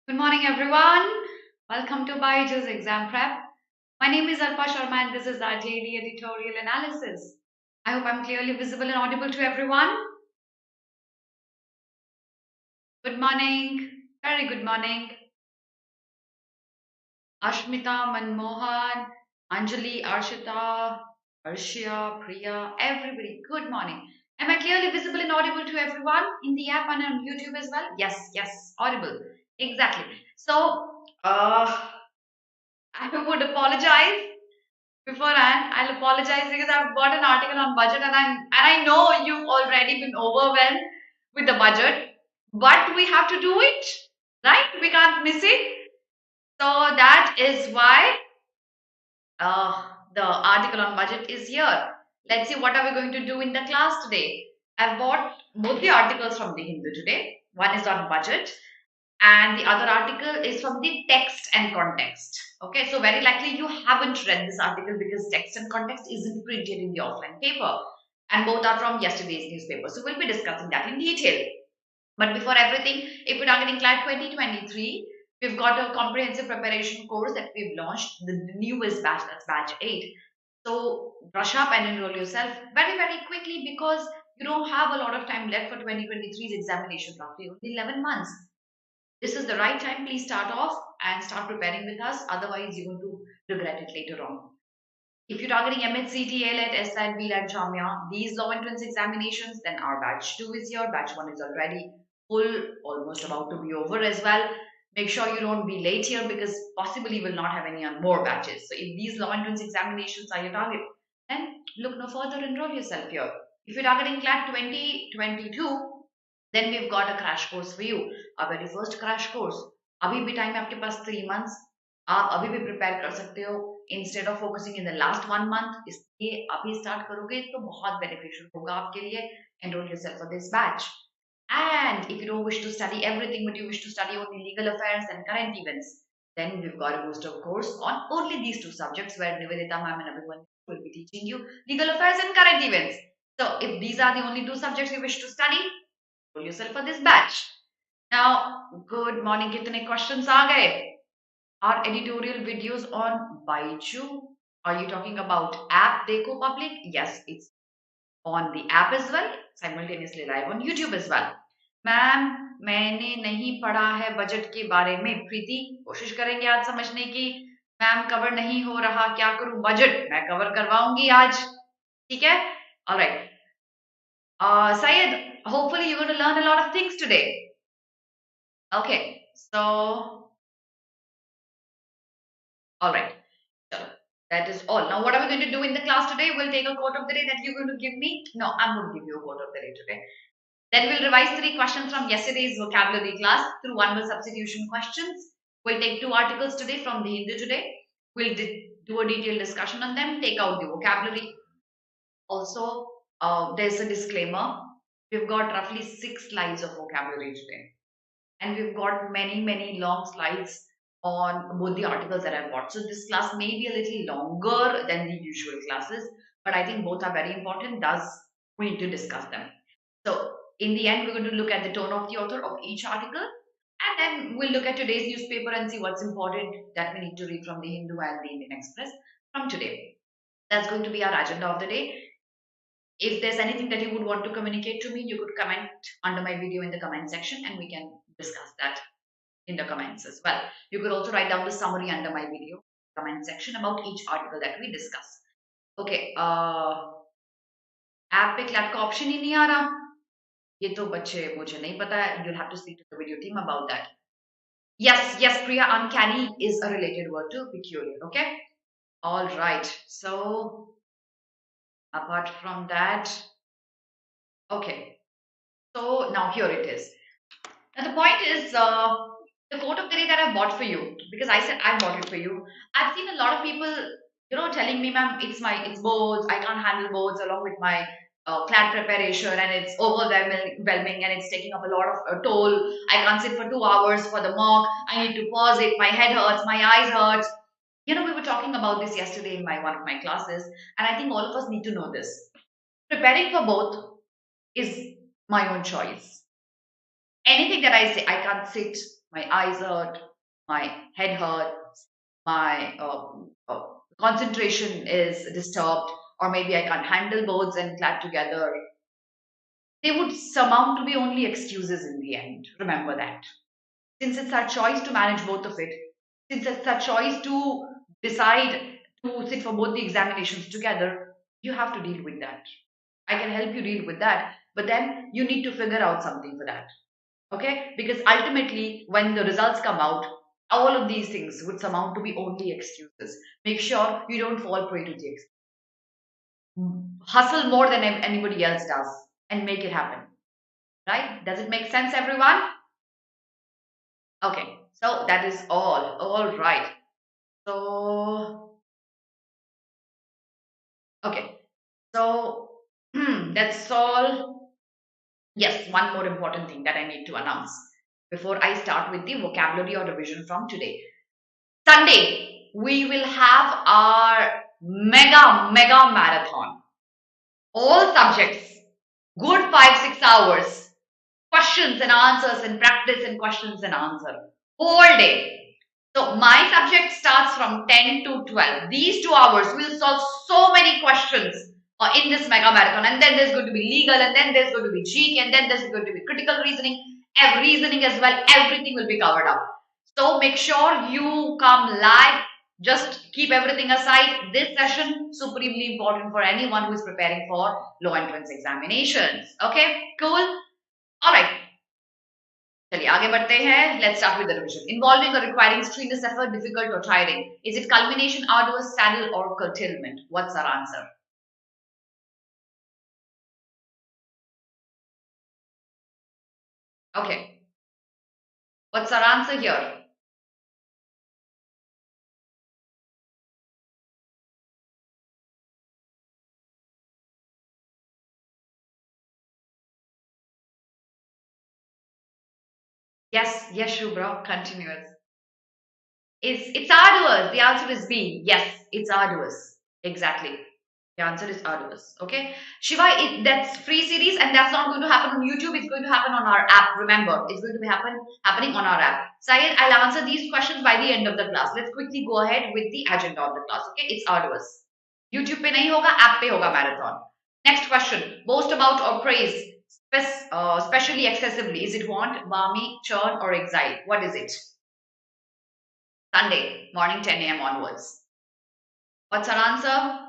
Good morning, everyone. Welcome to BYJU'S Exam Prep. My name is Alpa Sharma, and this is our daily editorial analysis. I hope I'm clearly visible and audible to everyone. Good morning. Very good morning. Ashmita, Manmohan, Anjali, Arshita, Arshia, Priya, everybody. Good morning. Am I clearly visible and audible to everyone in the app and on YouTube as well? Yes, audible. Exactly. So, I would apologize beforehand. I'll apologize because I've got an article on budget and I know you've already been overwhelmed with the budget, but we have to do it, right? We can't miss it. So that is why the article on budget is here. Let's see what are we going to do in the class today. I've bought both the articles from the Hindu today. One is on budget and the other article is from the text and context. Okay, so very likely you haven't read this article because text and context isn't printed in the offline paper, and both are from yesterday's newspaper. So we'll be discussing that in detail. But before everything, if you're targeting CLAT 2023, we've got a comprehensive preparation course that we've launched, the newest batch, that's batch 8. So brush up and enroll yourself very, very quickly because you don't have a lot of time left for 2023's examination, roughly only 11 months. This is the right time. Please start off and start preparing with us. Otherwise, you're going to regret it later on. If you're targeting MHCT, ALET, SLAT, BLAT, JAMIA, these law entrance examinations, then our batch 2 is here. Batch 1 is already full, almost about to be over as well. Make sure you don't be late here because possibly you will not have any more batches. So if these law entrance examinations are your target, then look no further, enroll yourself here. If you're targeting CLAT 2022, then we've got a crash course for you. Our very first crash course. अभी भी time है आपके पास 3 months. आप अभी भी prepare कर सकते हो instead of focusing in the last 1 month. इसलिए अभी start करोगे तो बहुत beneficial होगा आपके लिए. Enroll yourself for this batch. And if you don't wish to study everything, but you wish to study only legal affairs and current events, then we've got a booster course on only these two subjects where Nivedita ma'am and everyone will be teaching you legal affairs and current events. So if these are the only two subjects you wish to study, enroll yourself for this batch. Now, good morning. कितने questions आ गए? Are editorial videos on BYJU? Are you talking about app Dekho Public? Yes, it's on the app as well, simultaneously live on YouTube as well. Ma'am मैंने नहीं पढ़ा है budget के बारे में. प्रीति कोशिश करेंगे आज समझने की. मैम कवर नहीं हो रहा, क्या करूं? बजट मैं कवर करवाऊंगी आज, ठीक है? All right. Syed, hopefully you're going to learn a lot of things today. Okay, so all right. So that is all. Now, what are we going to do in the class today? We'll take a quote of the day that you're going to give me. No, I'm going to give you a quote of the day today. Then we'll revise 3 questions from yesterday's vocabulary class through 1 word substitution questions. We'll take 2 articles today from the Hindu today. We'll do a detailed discussion on them, take out the vocabulary. Also, there's a disclaimer. We've got roughly 6 slides of vocabulary today. And we've got many long slides on both the articles that I've got. So this class may be a little longer than the usual classes, but I think both are very important. Thus, we need to discuss them. So in the end, we're going to look at the tone of the author of each article, and then we'll look at today's newspaper and see what's important that we need to read from the Hindu and the Indian Express from today. That's going to be our agenda of the day. If there's anything that you would want to communicate to me, you could comment under my video in the comment section and we can discuss that in the comments as well. You could also write down the summary under my video comment section about each article that we discuss. Okay, app पे CLAT का option ही नहीं आ रहा. ये तो बच्चे मुझे नहीं पता है. You'll have to speak to the video team about that. Yes, Priya, uncanny is a related word to peculiar. Okay, all right. So apart from that, okay. So now here it is. Now the point is the quote of the day that I bought for you, because I said I bought it for you. I've seen a lot of people, telling me, ma'am, it's boards. I can't handle boards along with my CLAT preparation, and it's overwhelming, and it's taking up a lot of toll. I can't sit for 2 hours for the mock. I need to pause it. My head hurts. My eyes hurt. We were talking about this yesterday in one of my classes, and I think all of us need to know this. Preparing for both is my own choice. Anything that I say, I can't sit, my eyes hurt, my head hurts, my concentration is disturbed, or maybe I can't handle boards and CLAT together, they would surmount to be only excuses in the end. Remember that. Since it's our choice to manage both of it, since it's our choice to decide to sit for both the examinations together, you have to deal with that. I can help you deal with that, but then you need to figure out something for that. Okay? Because ultimately, when the results come out, all of these things would surmount to be only excuses. Make sure you don't fall prey to the excuses. Hustle more than anybody else does and make it happen. Right? Does it make sense, everyone? Okay, so that is all right. So, okay, so that's all. Yes, one more important thing that I need to announce before I start with the vocabulary or revision from today. Sunday, we will have our mega marathon. All subjects, good 5-6 hours, questions and answers and practice and questions and answer. Whole day. So my subject starts from 10 to 12. These 2 hours will solve so many questions in this mega marathon. And then there's going to be legal, and then there's going to be GK, and then there's going to be critical reasoning as well. Everything will be covered up. So make sure you come live. Just keep everything aside. This session supremely important for anyone who is preparing for low entrance examinations. Okay, cool. All right. चलिए आगे बढ़ते हैं. Let's start with the revision. Involving or requiring strenuous effort, difficult or tiring. Is it culmination, arduous, saddle, or curtailment? What's our answer? Okay. What's our answer here? Yes, Shubhra, continuous. It's arduous. The answer is B. Yes, it's arduous. Exactly. The answer is arduous. Okay. Shiva, that's free series and that's not going to happen on YouTube. It's going to happen on our app. Remember, it's going to be happening on our app. Syed, I'll answer these questions by the end of the class. Let's quickly go ahead with the agenda of the class. Okay. It's arduous. YouTube pe nahi hoga, app pe hoga marathon. Next question. Boast about or praise, especially excessively. Is it want, balmy, churn, or exile? What is it? Sunday, morning 10 a.m. onwards. What's our answer?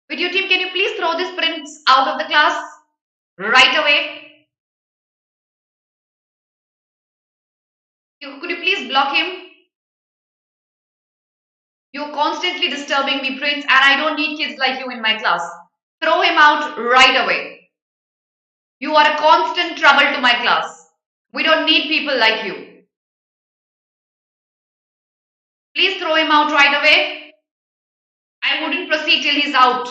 Video team, can you please throw these prints out of the class right away? Could you please block him? You're constantly disturbing me, Prince, and I don't need kids like you in my class. Throw him out right away. You are a constant trouble to my class. We don't need people like you. Please throw him out right away. I wouldn't proceed till he's out.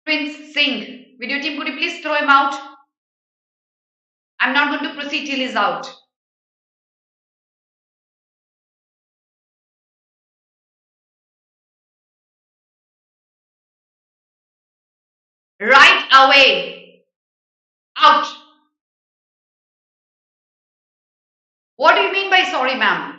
Prince Singh, video team, could you please throw him out? I'm not going to proceed till he's out. Right away. Out. What do you mean by sorry, ma'am?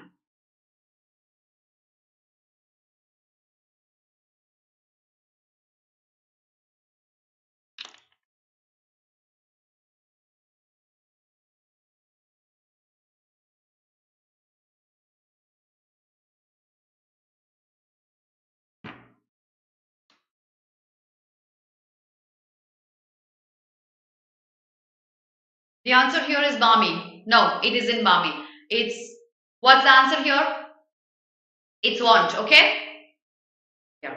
The answer here is balmy. No, it isn't balmy. What's the answer here? It's want, okay? Yeah.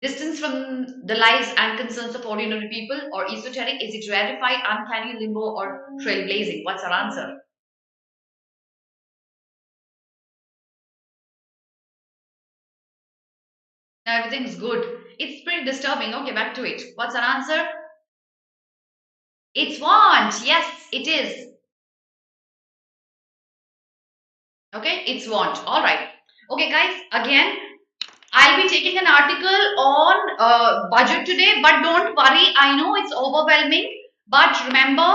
Distance from the lives and concerns of ordinary people or esoteric, is it rarefied, uncanny, limbo, or trailblazing? What's our answer? Now everything's good. It's pretty disturbing. Okay, back to it. What's our answer? It's want. Yes, it is. Okay, it's want. All right. Okay, guys, again, I'll be taking an article on budget today, but don't worry. I know it's overwhelming, but remember,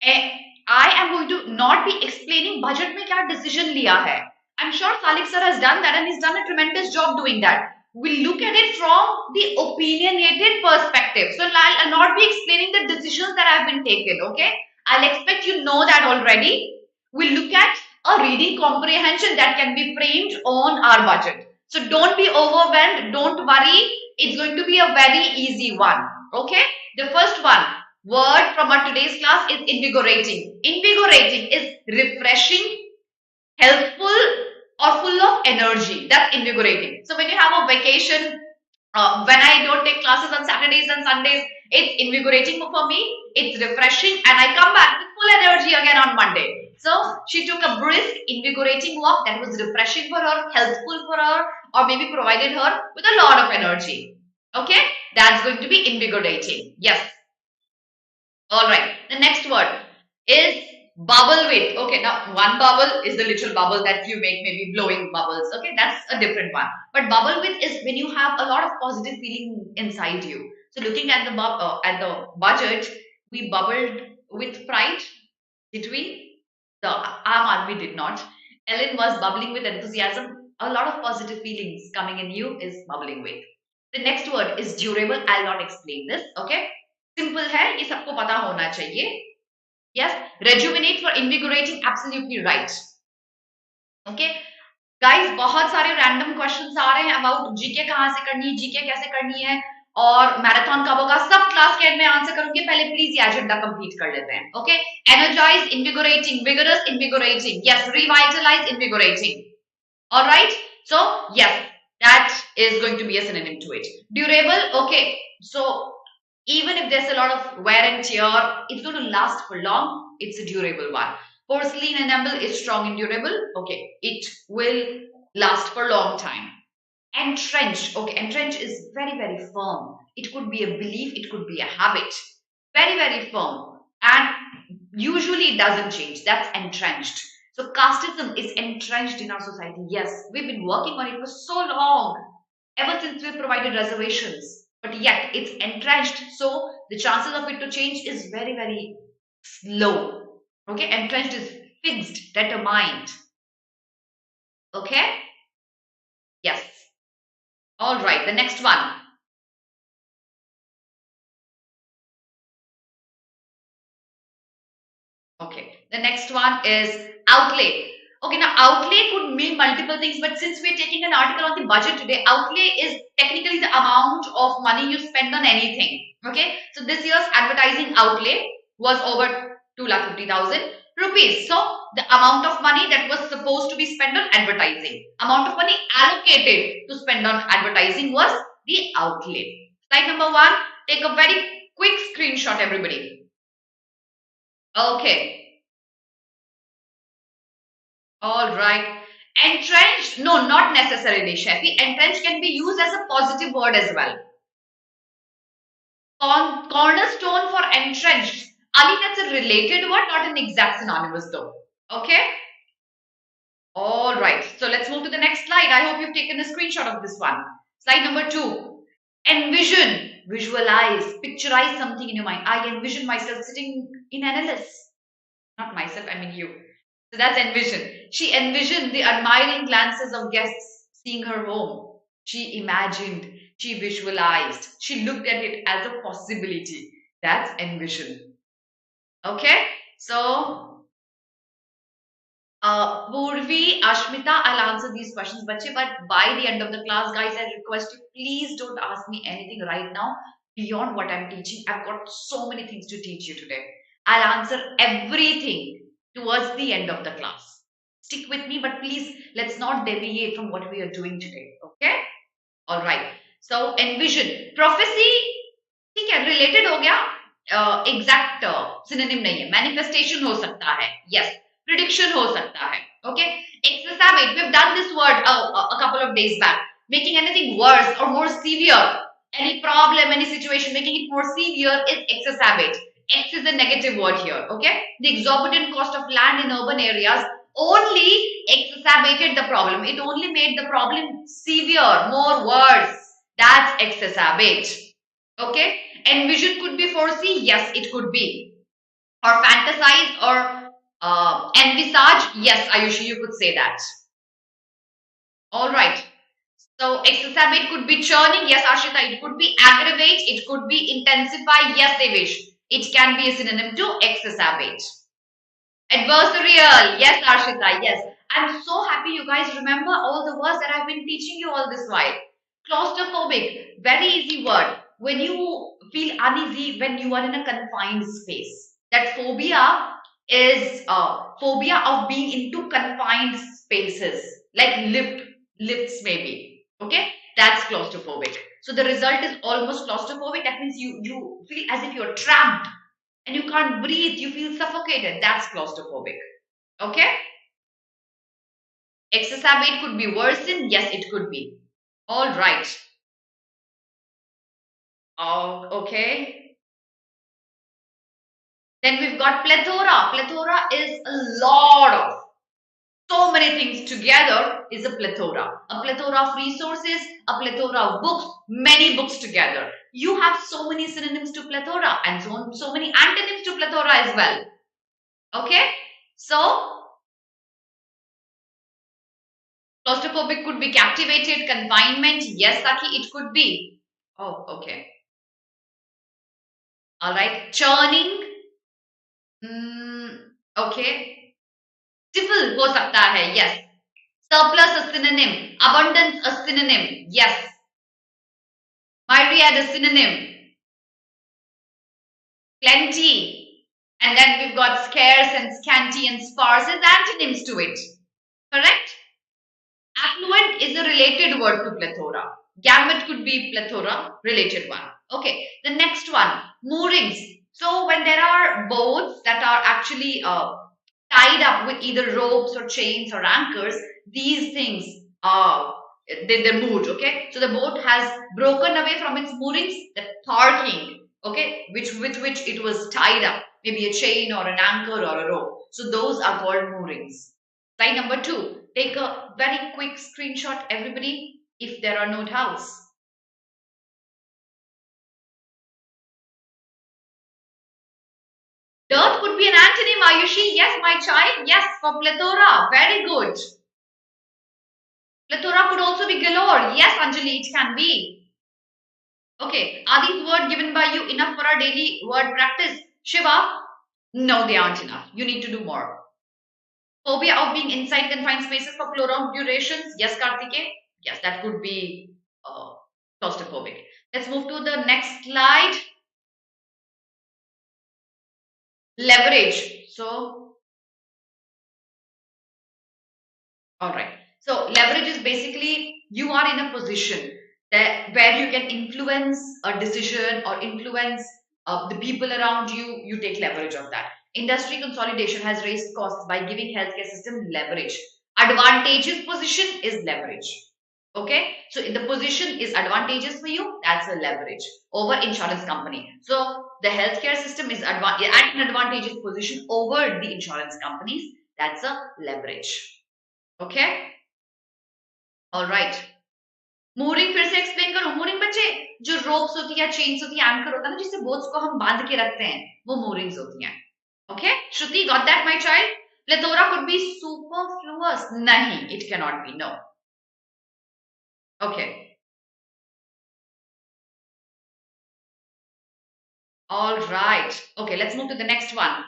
eh, I am going to not be explaining budget में क्या decision लिया है. I'm sure Salik sir has done that and he's done a tremendous job doing that. We'll look at it from the opinionated perspective. So I'll not be explaining the decisions that have been taken, okay? I'll expect you know that already. We'll look at a reading comprehension that can be framed on our budget. So don't be overwhelmed. Don't worry. It's going to be a very easy one. Okay. The first one word from our today's class is invigorating. Invigorating is refreshing, helpful, or full of energy. That's invigorating. So when you have a vacation, when I don't take classes on Saturdays and Sundays, it's invigorating for me. It's refreshing, and I come back with full energy again on Monday. So she took a brisk, invigorating walk that was refreshing for her, helpful for her, or maybe provided her with a lot of energy. Okay, that's going to be invigorating. Yes. All right. The next word is bubble with. Okay, now one bubble is the literal bubble that you make, maybe blowing bubbles. Okay, that's a different one. But bubble with is when you have a lot of positive feeling inside you. So looking at the budget, we bubbled with pride. Did we? The Aam Aadmi did not. Ellen was bubbling with enthusiasm. A lot of positive feelings coming in you is bubbling with. The next word is durable. I'll not explain this. Okay. Simple है, ये सबको पता होना चाहिए. Yes, rejuvenate for invigorating, absolutely right. Okay, guys, बहुत सारे random questions आ रहे हैं about GK कहाँ से करनी है, GK कैसे करनी है, और मैराथन कब होगा, सब क्लास के एंड में आंसर करूंगी. पहले प्लीज ये एजेंडा कंप्लीट कर लेते हैं. Okay, energize, invigorating, vigorous, invigorating. Yes, revitalize, invigorating. All right. So yes, that is going to be a synonym to it. Durable. Okay, so even if there's a lot of wear and tear, it's going to last for long. It's a durable one. Porcelain enamel is strong and durable. Okay, it will last for a long time. Entrenched. Okay, entrenched is very, very firm. It could be a belief, it could be a habit. Very, very firm. And usually it doesn't change. That's entrenched. So casteism is entrenched in our society. Yes, we've been working on it for so long. Ever since we provided reservations. But yet it's entrenched, so the chances of it to change is very, very low. Okay, entrenched is fixed, determined. Okay, yes. All right, the next one. Okay, the next one is outlay. Okay, now outlay could mean multiple things, but since we're taking an article on the budget today, outlay is technically the amount of money you spend on anything. Okay, so this year's advertising outlay was over 2,50,000 rupees. So the amount of money that was supposed to be spent on advertising, amount of money allocated to spend on advertising was the outlay. Slide number 1, take a very quick screenshot, everybody. Okay. All right. Entrenched, no, not necessarily, Shafi. Entrenched can be used as a positive word as well. Cornerstone for entrenched. Ali, that's a related word, not an exact synonymous though. Okay. All right. So let's move to the next slide. I hope you've taken a screenshot of this one. Slide number 2. Envision, visualize, picturize something in your mind. I envision myself sitting in NLS. Not myself, I mean you. So that's envision. She envisioned the admiring glances of guests seeing her home. She imagined, she visualized, she looked at it as a possibility. That's envision. Okay, so Purvi, Ashmita, I'll answer these questions, but by the end of the class, guys, I request you, please don't ask me anything right now beyond what I'm teaching. I've got so many things to teach you today. I'll answer everything towards the end of the class. Stick with me, but please, let's not deviate from what we are doing today. Okay? All right. So, envision. Prophecy, ठीक है, related हो गया. Exact synonym नहीं है. Manifestation हो सकता है. Yes. Prediction हो सकता है. Okay? Exacerbate. We've done this word a couple of days back. Making anything worse or more severe. Any problem, any situation, making it more severe is exacerbate. X is a negative word here, okay? The exorbitant cost of land in urban areas only exacerbated the problem. It only made the problem severe, more worse. That's exacerbate. Okay? Envision could be foresee. Yes, it could be. Or fantasize or envisage. Yes, Ayushi, you could say that. All right. So exacerbate could be churning. Yes, Ashita, it could be aggravate. It could be intensify. Yes, Devish. It can be a synonym to exacerbate. Adversarial. Yes, Arshita. Yes. I'm so happy you guys remember all the words that I've been teaching you all this while. Claustrophobic. Very easy word. When you feel uneasy when you are in a confined space. That phobia is phobia of being into confined spaces. Like lifts maybe. Okay. That's claustrophobic. So the result is almost claustrophobic. That means you feel as if you're trapped and you can't breathe, you feel suffocated. That's claustrophobic. Okay? Exacerbate could be worsen. Yes, it could be. All right. Oh, okay. Then we've got plethora. Plethora is a lot of so many things together is a plethora. A plethora of resources, a plethora of books, many books together. You have so many synonyms to plethora and so many antonyms to plethora as well. Okay? So, claustrophobic could be captivated, confinement. Yes, Saki, it could be. Oh, okay. All right. Churning. Okay. Stifle हो सकता है. Yes. Surplus a synonym. Abundance a synonym. Yes. Myriad a synonym. Plenty. And then we've got scarce and scanty and sparse as antonyms to it. Correct? Affluent is a related word to plethora. Gamut could be plethora, related one. Okay, the next one, moorings. So when there are boats that are actually tied up with either ropes or chains or anchors, these things are they're moored. Okay, so the boat has broken away from its moorings, the parking. Okay, with which it was tied up, maybe a chain or an anchor or a rope. So those are called moorings. Slide number 2. Take a very quick screenshot, everybody, if there are no doubts. Dearth could be an antonym, Ayushi. Yes, my child. Yes, for plethora. Very good. Plethora could also be galore. Yes, Anjali, it can be. Okay, are these words given by you enough for our daily word practice? Shiva? No, they aren't enough. You need to do more. Phobia of being inside confined spaces for prolonged durations. Yes, Kartike. Yes, that could be claustrophobic. Let's move to the next slide. Leverage. So, all right. So, leverage is basically you are in a position that where you can influence a decision or influence the people around you. You take leverage of that. Industry consolidation has raised costs by giving healthcare system leverage. Advantageous position is leverage. Okay, so if the position is advantageous for you, that's a leverage over insurance company. So the healthcare system is at an advantageous position over the insurance companies. That's a leverage. Okay, all right. Mooring फिर से explain करो. Mooring बच्चे जो ropes होती है, chains होती है, anchor होता है ना, जिससे बोट्स को हम बांध के रखते हैं, वो मूरिंग्स होती हैं. Okay, Shruti, got that, my child? Plethora could be superfluous. Nahi, it cannot be. No. Okay. All right. Okay, let's move to the next one.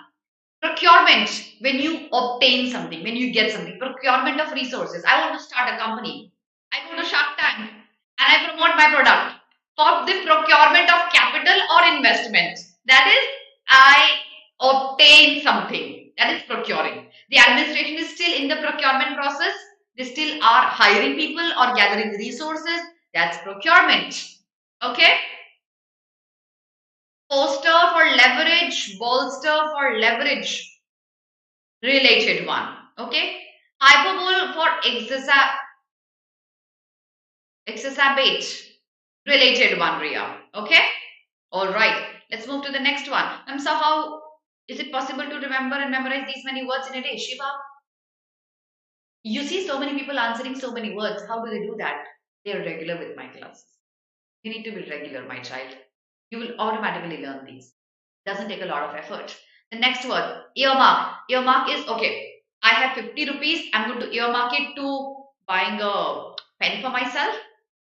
Procurement. When you obtain something, when you get something. Procurement of resources. I want to start a company. I go to Shark Tank and I promote my product for the procurement of capital or investment. That is, I obtain something. That is procuring. The administration is still in the procurement process. They still are hiring people or gathering resources. That's procurement. Okay. Poster for leverage, bolster for leverage. Related one. Okay. Hyperbole for exacerbate. Related one, Ria. Okay. All right. Let's move to the next one. So how is it possible to remember and memorize these many words in a day, Shiva? You see so many people answering so many words. How do they do that? They are regular with my classes. You need to be regular, my child. You will automatically learn these. Doesn't take a lot of effort. The next word, earmark. Earmark is okay. I have 50 rupees. I'm going to earmark it to buying a pen for myself.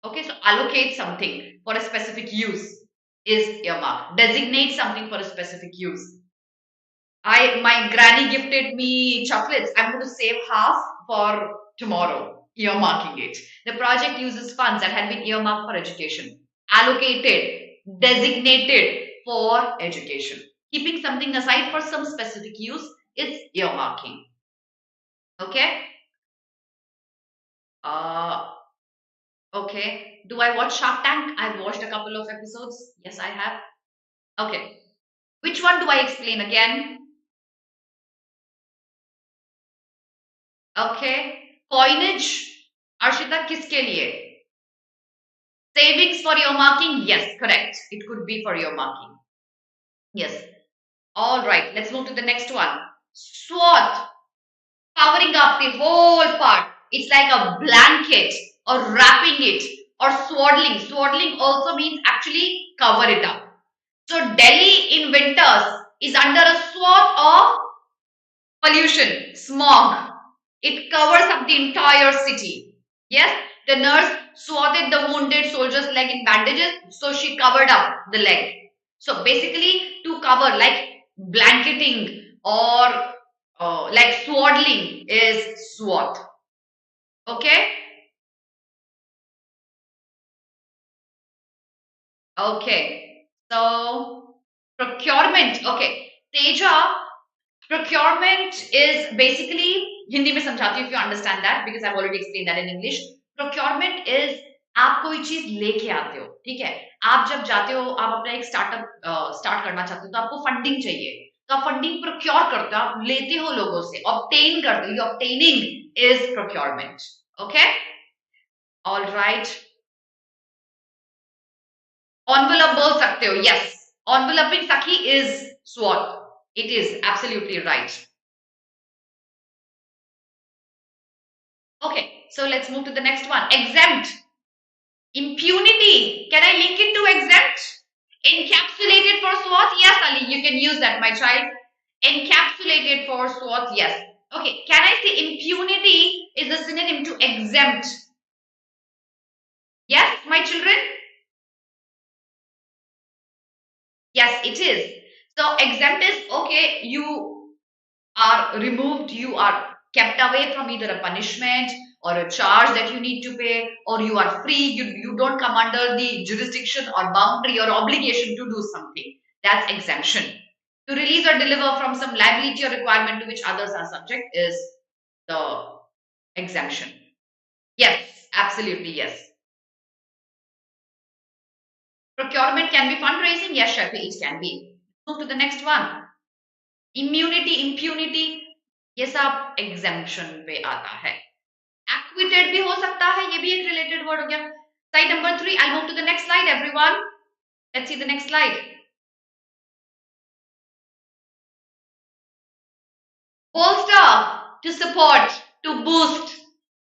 Okay, so allocate something for a specific use is earmark. Designate something for a specific use. My granny gifted me chocolates. I'm going to save half for tomorrow, earmarking it. The project uses funds that had been earmarked for education, allocated, designated for education. Keeping something aside for some specific use is earmarking. Okay? Uh, okay. Do I watch Shark Tank? I've watched a couple of episodes. Yes, I have. Okay. Which one do I explain again? Okay. Coinage. Arshita, किसके लिए? Savings for your marking? Yes, correct. It could be for your marking. Yes. All right. Let's move to the next one. SWOT. Covering up the whole part. It's like a blanket or wrapping it or swaddling. Swaddling also means actually cover it up. So Delhi in winters is under a SWOT of pollution, smog. It covers up the entire city. Yes, the nurse swathed the wounded soldier's leg in bandages, so she covered up the leg. So basically, to cover, like blanketing or like swaddling is SWOT. Okay? Okay. So, procurement. Okay. Teja, procurement is basically, Hindi में समझाती हूँ if you understand that because I've already explained that in English. Procurement is आप कोई चीज लेके आते हो, ठीक है? आप जब जाते हो, आप अपना एक स्टार्टअप स्टार्ट करना चाहते हो, तो आपको फंडिंग चाहिए, तो आप फंडिंग प्रोक्योर करते हो, आप लेते हो लोगों से, ऑब्टेन करते हो. Obtaining is procurement. Okay, all right. Envelope बोल सकते हो. यस, एनवेलपिंग सखी is swot. It is absolutely right. Okay, so let's move to the next one. Exempt. Impunity. Can I link it to exempt? Encapsulated for SWOT? Yes, Ali, you can use that, my child. Encapsulated for SWOT? Yes. Okay, can I say impunity is a synonym to exempt? Yes, my children? Yes, it is. So exempt is okay, you are removed, you are kept away from either a punishment or a charge that you need to pay, or you are free, you don't come under the jurisdiction or boundary or obligation to do something. That's exemption. To release or deliver from some liability or requirement to which others are subject is the exemption. Yes, absolutely, yes. Procurement can be fundraising. Yes, Shafi, it can be. Move to the next one. Immunity, impunity, ये सब exemption पे आता है. Acquitted भी हो सकता है, ये भी एक related word हो गया. Slide number 3. I'll move to the next slide, everyone. Let's see the next slide. Bolster, to support, to boost.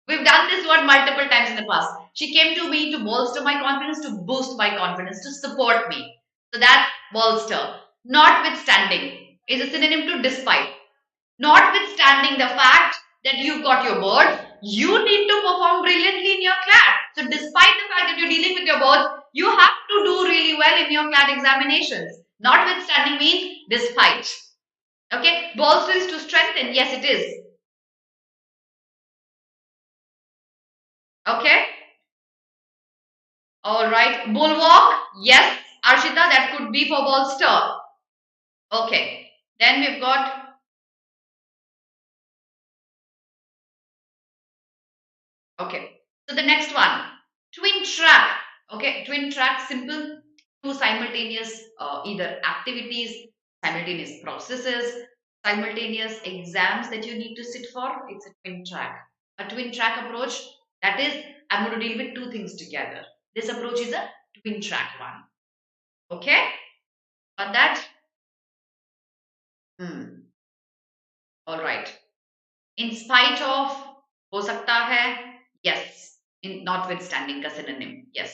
We've done this word multiple times in the past. She came to me to bolster my confidence, to boost my confidence, to support me. So that bolster. Notwithstanding is a synonym to despite. Notwithstanding the fact that you've got your board, you need to perform brilliantly in your CLAT. So despite the fact that you're dealing with your board, you have to do really well in your CLAT examinations. Notwithstanding means despite. Okay, bolster is to strengthen. Yes, it is. Okay. All right. Bulwark. Yes, Arshita, that could be for bolster. Okay. Then we've got. Okay. So the next one, twin track. Okay, twin track, simple, two simultaneous either activities, simultaneous processes, simultaneous exams that you need to sit for. It's a twin track. A twin track approach, that is, I'm going to deal with two things together. This approach is a twin track one. Okay, got that? All right. In spite of हो सकता है, yes, in notwithstanding का synonym, yes.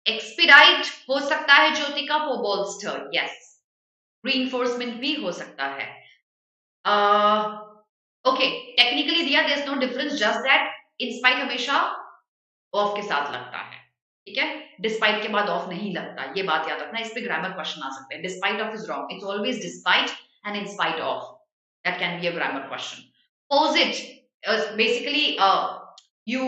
Expedite हो सकता है Jyotika, for bolster, yes. Reinforcement भी हो सकता है. Okay, technically दिया, there's no difference, just that in spite हमेशा ऑफ के साथ लगता है, ठीक है. डिस्पाइट के बाद ऑफ नहीं लगता, ये बात याद रखना. इस पे ग्रामर क्वेश्चन आ सकते हैं. Despite of is wrong, it's always despite and in spite of. That can be a grammar question. पोजिट basically you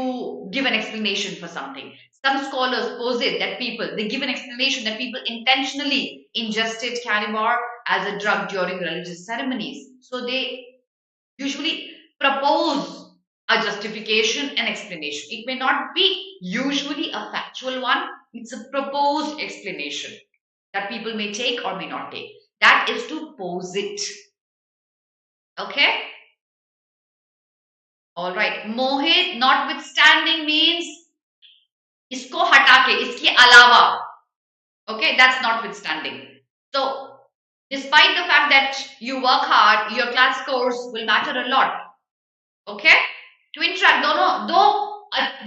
give an explanation for something. Some scholars posit that people, they give an explanation that people intentionally ingested cannabar as a drug during religious ceremonies, so they usually propose a justification and explanation. It may not be usually a factual one, it's a proposed explanation that people may take or may not take. That is to posit. Okay? All right. Mohit, notwithstanding means isko hata ke, iske alawa. Okay, that's notwithstanding. So, despite the fact that you work hard, your class scores will matter a lot. Okay? Twin track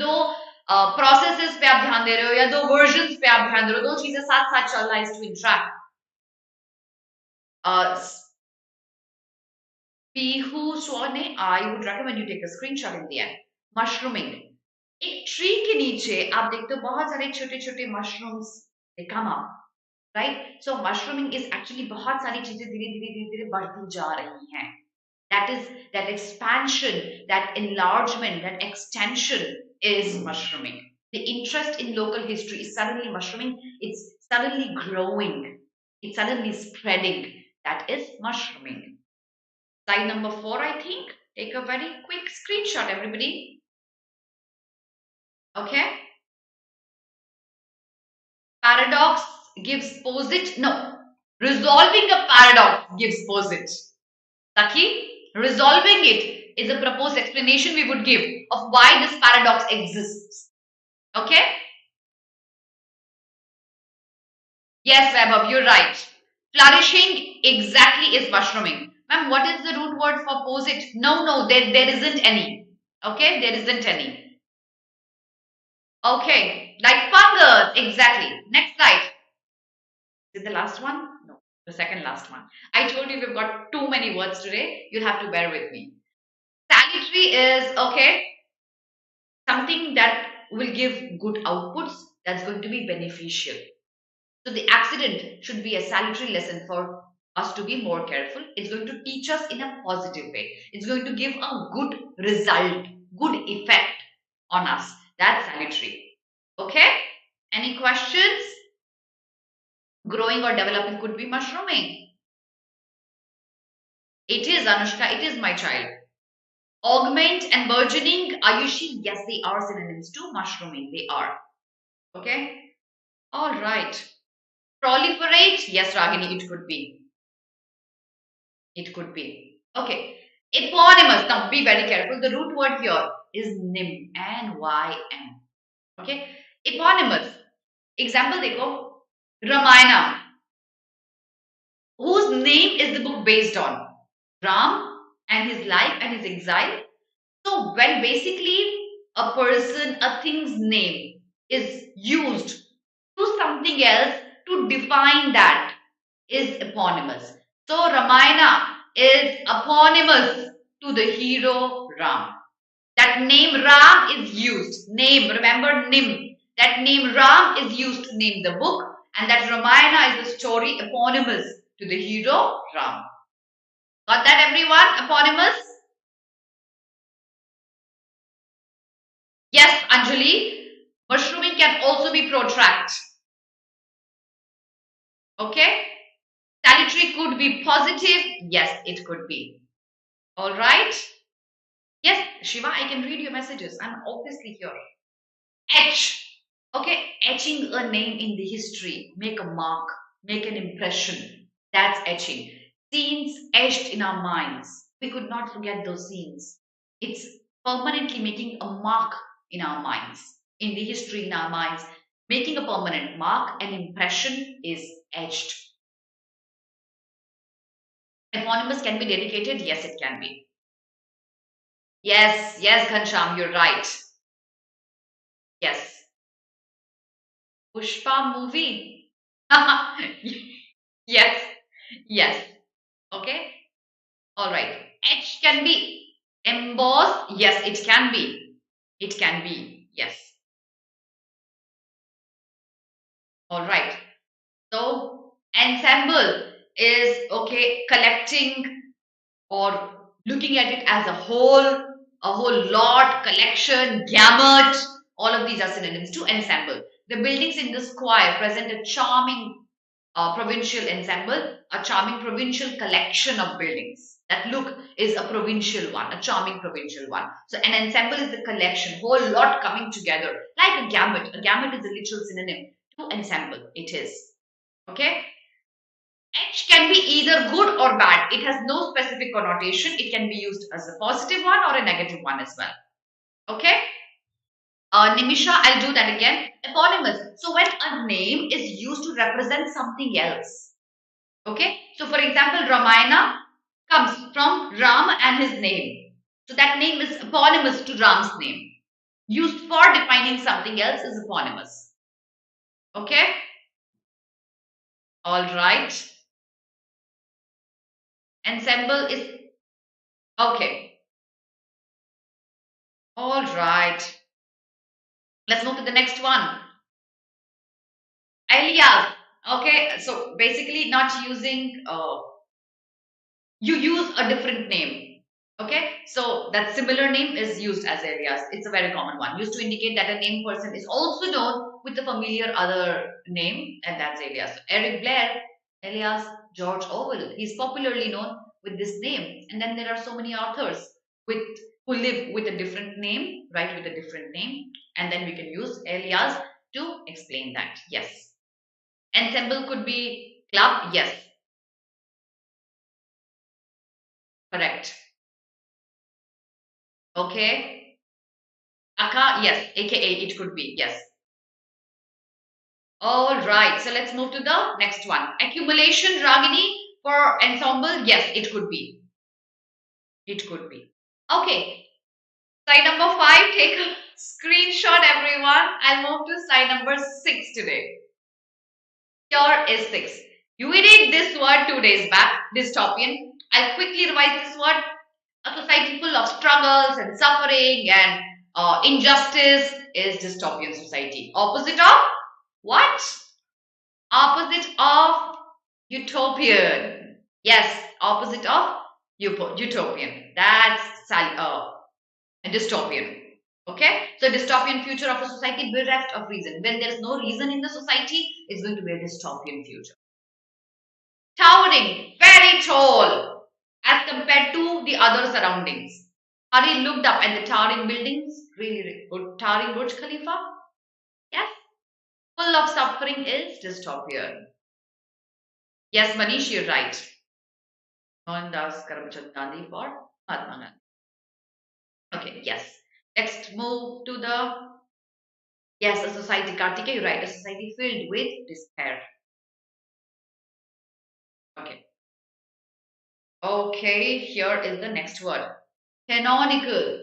दो processes पे आप ध्यान दे रहे हो या दो versions पे आप ध्यान दे रहे हो, दो चीजें साथ साथ चल रहा है इस twin track. Pihu Swane, I would recommend you take a screenshot in the end. Mushrooming. एक ट्री के नीचे आप देखते हो बहुत सारे छोटे छोटे mushrooms, they come up, right? So mushrooming is actually बहुत सारी चीजें धीरे धीरे धीरे धीरे बढ़ती जा रही हैं. That is, that expansion, that enlargement, that extension is mushrooming. The interest in local history is suddenly mushrooming. It's suddenly growing. It's suddenly spreading. That is mushrooming. Slide number 4, I think. Take a very quick screenshot, everybody. Okay. Paradox gives posit. No. Resolving a paradox gives posit. Taki? Resolving it is a proposed explanation we would give of why this paradox exists. Okay? Yes, Vaibhav, you're right. Flourishing exactly is mushrooming. Ma'am, what is the root word for posit? No, there isn't any. Okay, there isn't any. Okay, like fungus, exactly. Next slide. Is it the last one? No, the second last one. I told you we've got too many words today. You'll have to bear with me. Salutary is, okay, something that will give good outputs, that's going to be beneficial. So the accident should be a salutary lesson for us to be more careful. It's going to teach us in a positive way. It's going to give a good result, good effect on us. That's salutary. Okay? Any questions? Growing or developing could be mushrooming. It is, Anushka, it is, my child. Augment and burgeoning, Ayushi, yes, they are synonyms to mushrooming. They are. Okay? All right. Proliferate, yes, Ragini, it could be. It could be. Okay. Eponymous, now be very careful. The root word here is nym, N-Y-M. Okay. Eponymous. Example, dekho. Ramayana. Whose name is the book based on? Ram and his life and his exile. So when basically a person, a thing's name is used to something else to define that is eponymous. So Ramayana is eponymous to the hero Ram. That name Ram is used. Name, remember Nim. That name Ram is used to name the book, and that Ramayana is a story eponymous to the hero Ram. Got that, everyone? Eponymous? Yes, Anjali. Mushrooming can also be protract. Okay? Salutary could be positive. Yes, it could be. All right? Yes, Shiva, I can read your messages. I'm obviously here. Etch. Okay, etching a name in the history. Make a mark. Make an impression. That's etching. Scenes etched in our minds. We could not forget those scenes. It's permanently making a mark in our minds. In the history in our minds. Making a permanent mark, an impression is etched. Eponymous can be dedicated? Yes, it can be. Yes, yes, Ghansham, you're right. Yes. Pushpa movie. Yes, yes. Okay. All right. H can be embossed. Yes, it can be. It can be. Yes. All right. So ensemble is okay, collecting or looking at it as a whole lot, collection, gamut. All of these are synonyms to ensemble. The buildings in the square present a charming provincial ensemble, a charming provincial collection of buildings. That look is a provincial one, a charming provincial one. So an ensemble is the collection, whole lot coming together, like a gamut. A gamut is a literal synonym to ensemble. It is. Okay. H can be either good or bad. It has no specific connotation. It can be used as a positive one or a negative one as well. Okay. Nimisha, I'll do that again. Eponymous. So when a name is used to represent something else. Okay. So for example, Ramayana comes from Ram and his name. So that name is eponymous to Ram's name. Used for defining something else is eponymous. Okay. All right. Ensemble is okay. All right. Let's move to the next one. Alias. Okay. So basically, not using you use a different name. Okay, so that similar name is used as alias. It's a very common one, used to indicate that a named person is also known with a familiar other name, and that's alias. Eric Blair, alias George Orwell, he's popularly known with this name. And then there are so many authors with who live with a different name, write with a different name, and then we can use alias to explain that. Yes, ensemble could be club. Yes, correct. Okay. Aka, yes, aka it could be, yes. All right, so let's move to the next one. Accumulation, Ragini, for ensemble, yes, it could be. It could be. Okay, slide number 5, take a screenshot, everyone. I'll move to slide number 6 today. Here is 6. You read this word 2 days back, dystopian. I'll quickly revise this word. A society full of struggles and suffering and injustice is dystopian society. Opposite of what? Opposite of utopian. Yes, opposite of utopian. That's a dystopian. Okay, so dystopian future of a society bereft of reason. When there is no reason in the society, it's going to be a dystopian future. Towering, very tall as compared to the other surroundings. Hari looked up at the towering buildings, really good. Towering Burj Khalifa, yes, full of suffering is dystopian. Yes, Manish, you're right. Mohandas Karamchand Gandhi for Mahatma Gandhi. Okay, yes. Let's move to the yes, a society. Kartika, you're right. A society filled with despair. Okay. Okay, here is the next word. Canonical.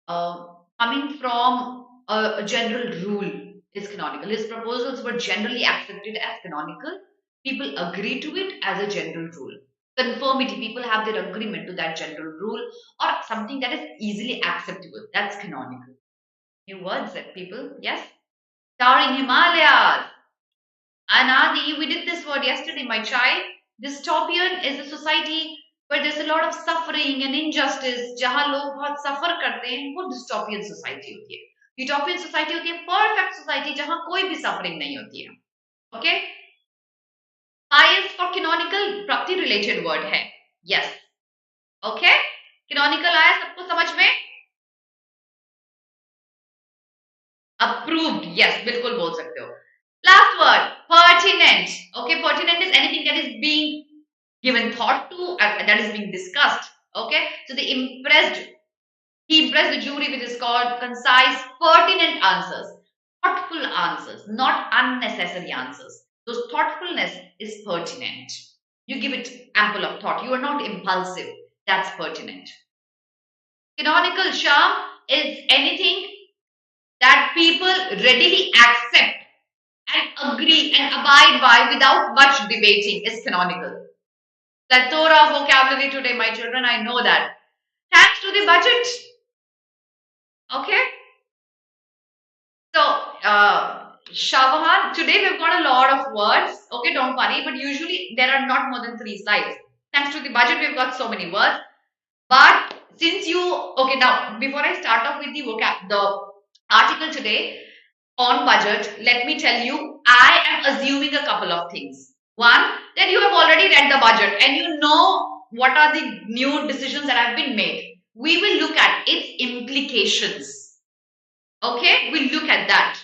Uh, coming from a general rule is canonical. His proposals were generally accepted as canonical. People agree to it as a general rule. Conformity, people have their agreement to that general rule or something that is easily acceptable. That's canonical. New words that people, yes. Towering Himalayas. Anadi, we did this word yesterday, my child. Dystopian is a society where there's a lot of suffering and injustice. जहाँ लोग बहुत suffer करते हैं, वो dystopian society होती है. Utopian society होती है perfect society जहाँ कोई भी suffering नहीं होती है. Okay? Pious for canonical, प्रकृति related word है. Yes. Okay? Canonical आया सबको समझ में? Approved. Yes, बिल्कुल बोल सकते हो. Last word, pertinent. Okay, pertinent is anything that is being given thought to, that is being discussed. Okay, so he impressed the jury with his concise, pertinent answers, thoughtful answers, not unnecessary answers. So thoughtfulness is pertinent. You give it ample of thought. You are not impulsive. That's pertinent. Canonical charm is anything that people readily accept and agree and abide by without much debating is canonical. Plethora of vocabulary today, my children, I know that. Thanks to the budget. Okay? So, Shavahan, today we've got a lot of words. Okay, don't worry, but usually there are not more than 3 slides. Thanks to the budget, we've got so many words. But since you, okay, now before I start off with the article today on budget, let me tell you, I am assuming a couple of things. One, that you have already read the budget and you know what are the new decisions that have been made. We will look at its implications. Okay, we'll look at that.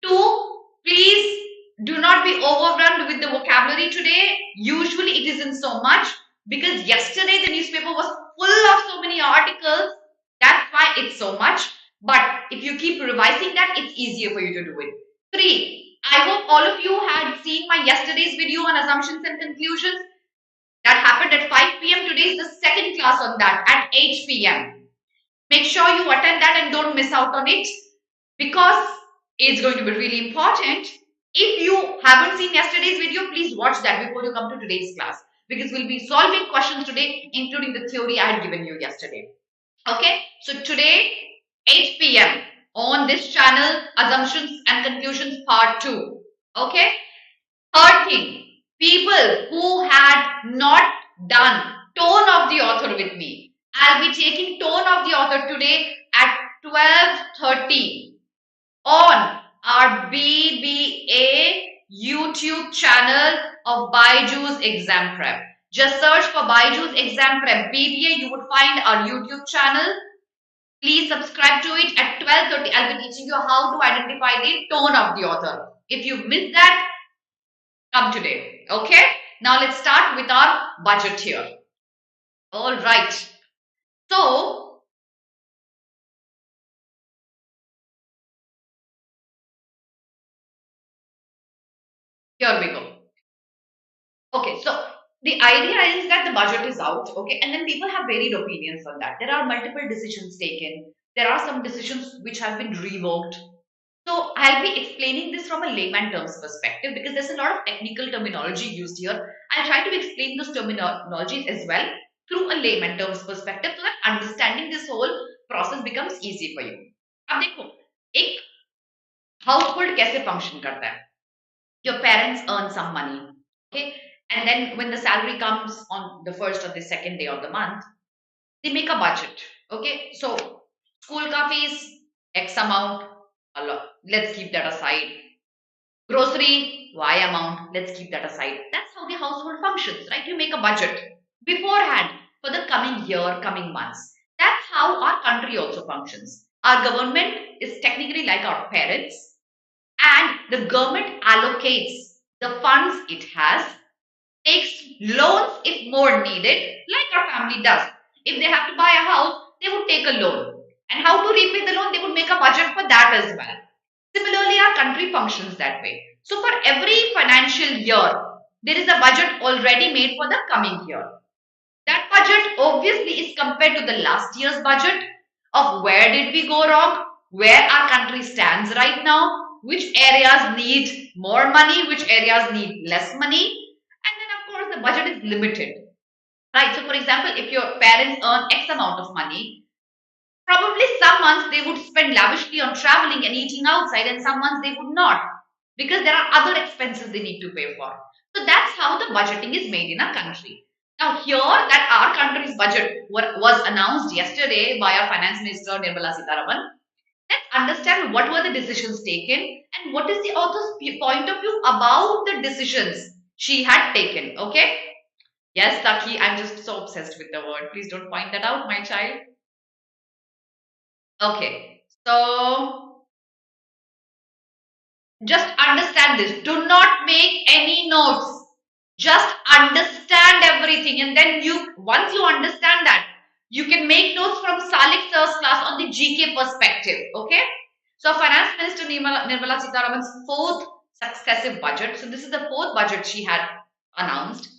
Two, please do not be overrun with the vocabulary today. Usually it isn't so much because yesterday the newspaper was full of so many articles. That's why it's so much. But if you keep revising that, it's easier for you to do it. Three, I hope all of you had seen my yesterday's video on assumptions and conclusions. That happened at 5 p.m. Today is the second class on that at 8 p.m. Make sure you attend that and don't miss out on it, because it's going to be really important. If you haven't seen yesterday's video, please watch that before you come to today's class, because we'll be solving questions today, including the theory I had given you yesterday. Okay, so today, 8 p.m. on this channel, Assumptions and Conclusions Part 2. Okay, third thing, people who had not done tone of the author with me, I'll be taking tone of the author today at 12:30 on our BBA YouTube channel of BYJU'S Exam Prep. Just search for BYJU'S Exam Prep BBA. You would find our YouTube channel. Please subscribe to it at 12:30. I'll be teaching you how to identify the tone of the author. If you missed that, come today. Okay? Now let's start with our budget here. All right. So, here we go. Okay, so the idea is that the budget is out, okay, and then people have varied opinions on that. There are multiple decisions taken. There are some decisions which have been revoked. So I'll be explaining this from a layman terms perspective, because there's a lot of technical terminology used here. I'll try to explain those terminologies as well through a layman terms perspective, so that understanding this whole process becomes easy for you. अब देखो, एक household कैसे function करता है? Your parents earn some money, okay? And then when the salary comes on the first or the second day of the month, they make a budget. Okay, so school ka fees, X amount, let's keep that aside. Grocery, Y amount, let's keep that aside. That's how the household functions, right? You make a budget beforehand for the coming year, coming months. That's how our country also functions. Our government is technically like our parents, and the government allocates the funds it has, takes loans if more needed, like our family does. If they have to buy a house, they would take a loan. And how to repay the loan, they would make a budget for that as well. Similarly, our country functions that way. So for every financial year, there is a budget already made for the coming year. That budget obviously is compared to the last year's budget of where did we go wrong, where our country stands right now, which areas need more money, which areas need less money. And then of course the budget is limited, right? So for example, if your parents earn X amount of money, probably some months they would spend lavishly on traveling and eating outside, and some months they would not, because there are other expenses they need to pay for. So that's how the budgeting is made in a country. Now here that our country's budget was announced yesterday by our Finance Minister Nirmala Sitharaman, let's understand what were the decisions taken and what is the author's point of view about the decisions she had taken. Okay? Yes, Taki, I'm just so obsessed with the word. Please don't point that out, my child. Okay, so just understand this. Do not make any notes. Just understand everything, and then once you understand that, you can make notes from Salik sir's class on the GK perspective. Okay? So Finance Minister Nirmala Sitharaman's fourth successive budget. So this is the fourth budget she had announced.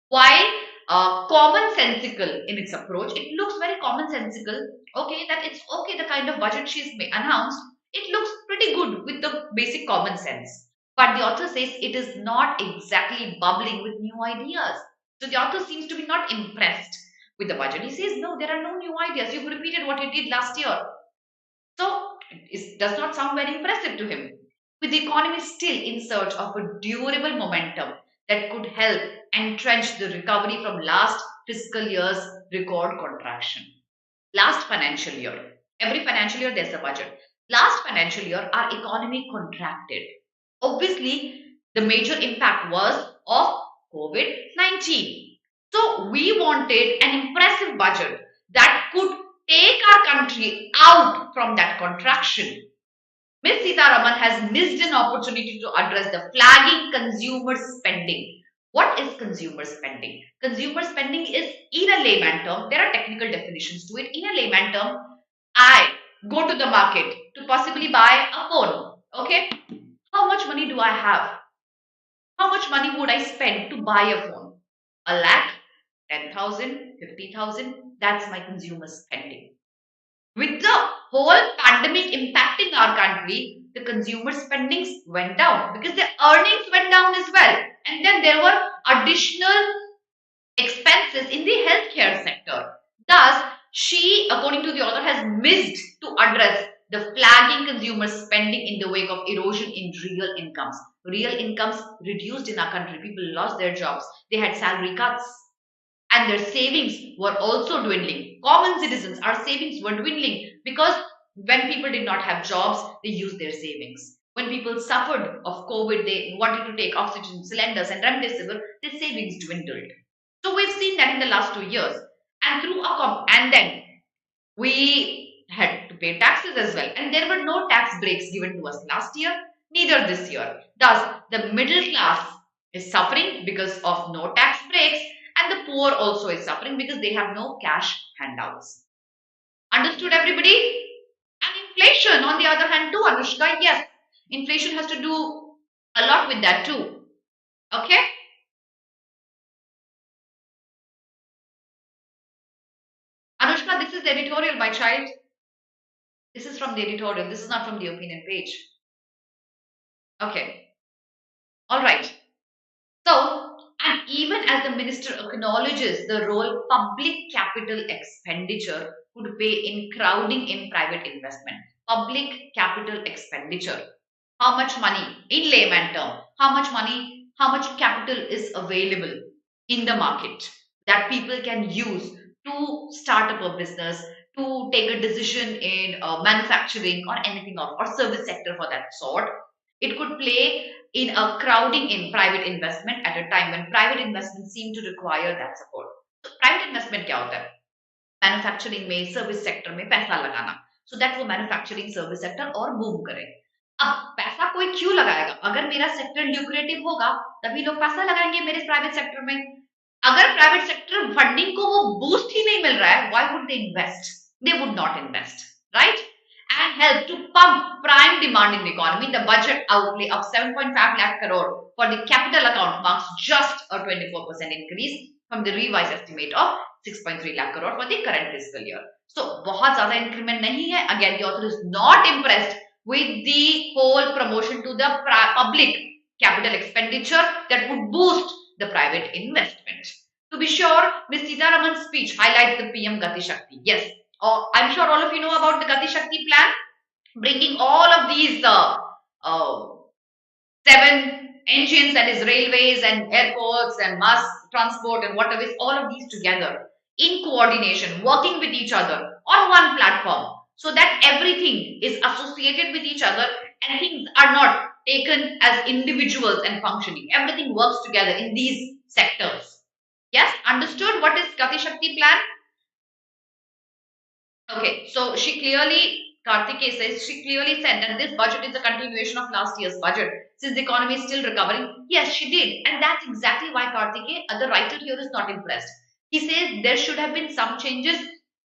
While commonsensical in its approach. It looks very commonsensical. Okay, that it's okay, the kind of budget she's announced, it looks pretty good with the basic common sense. But the author says it is not exactly bubbling with new ideas. So the author seems to be not impressed with the budget. He says, no, there are no new ideas. You've repeated what you did last year. So it does not sound very impressive to him. With the economy still in search of a durable momentum that could help entrench the recovery from last fiscal year's record contraction. Last financial year, every financial year there's a budget. Last financial year, our economy contracted. Obviously, the major impact was of COVID-19. So we wanted an impressive budget that could take our country out from that contraction. Ms. Sitaraman has missed an opportunity to address the flagging consumer spending. What is consumer spending? Consumer spending is, in a layman term, there are technical definitions to it. In a layman term, I go to the market to possibly buy a phone. Okay? How much money do I have? How much money would I spend to buy a phone? A lakh, 10,000, 50,000. That's my consumer spending. With the whole pandemic impacting our country, the consumer spendings went down because the earnings went down as well. And then there were additional expenses in the healthcare sector. Thus, she, according to the author, has missed to address the flagging consumer spending in the wake of erosion in real incomes. Real incomes reduced in our country. People lost their jobs. They had salary cuts. And their savings were also dwindling. Common citizens, our savings were dwindling because when people did not have jobs, they used their savings. When people suffered of COVID, they wanted to take oxygen cylinders and remdesivir, their savings dwindled. So we've seen that in the last 2 years. And then we had to pay taxes as well. And there were no tax breaks given to us last year, neither this year. Thus, the middle class is suffering because of no tax breaks. And the poor also is suffering because they have no cash handouts. Understood, everybody? And inflation, on the other hand, too, Anushka, yes, inflation has to do a lot with that too. Okay? Anushka, this is the editorial, my child. This is from the editorial. This is not from the opinion page. Okay. All right. So, and even as the minister acknowledges the role public capital expenditure could play in crowding in private investment. Public capital expenditure. How much money, in layman term, how much money, how much capital is available in the market that people can use to start up a business, to take a decision in manufacturing or anything of, or service sector for that sort. It could play in a crowding in private investment at a time when private investment seem to require that support. So private investment क्या होता है? Manufacturing में, service sector में पैसा लगाना. So that वो manufacturing service sector और boom करे. अब पैसा कोई क्यों लगाएगा? अगर मेरा सेक्टर ल्यूक्रेटिव होगा तभी लोग पैसा लगाएंगे मेरे प्राइवेट सेक्टर में. अगर प्राइवेट सेक्टर फंडिंग को वो बूस्ट ही नहीं मिल रहा है, why would they invest? They would not invest, right? And help to pump prime demand in the economy. The budget outlay of 7.5 lakh crore for the capital account marks just a 24% increase from the revised estimate of 6.3 lakh crore for the current fiscal year. So, बहुत ज़्यादा increment नहीं है. Again, the author is not impressed with the whole promotion to the public capital expenditure that would boost the private investment. To be sure, Ms. Sitaraman's speech highlights the PM Gati Shakti. Yes, I'm sure all of you know about the Gati Shakti plan, bringing all of these 7 engines, that is railways and airports and mass transport and whatever, all of these together in coordination, working with each other on one platform so that everything is associated with each other and things are not taken as individuals and functioning. Everything works together in these sectors. Yes, understood what is Gati Shakti plan? Okay, so Karthikeya says, she clearly said that this budget is a continuation of last year's budget since the economy is still recovering. Yes, she did. And that's exactly why Karthikeya, the writer here, is not impressed. He says there should have been some changes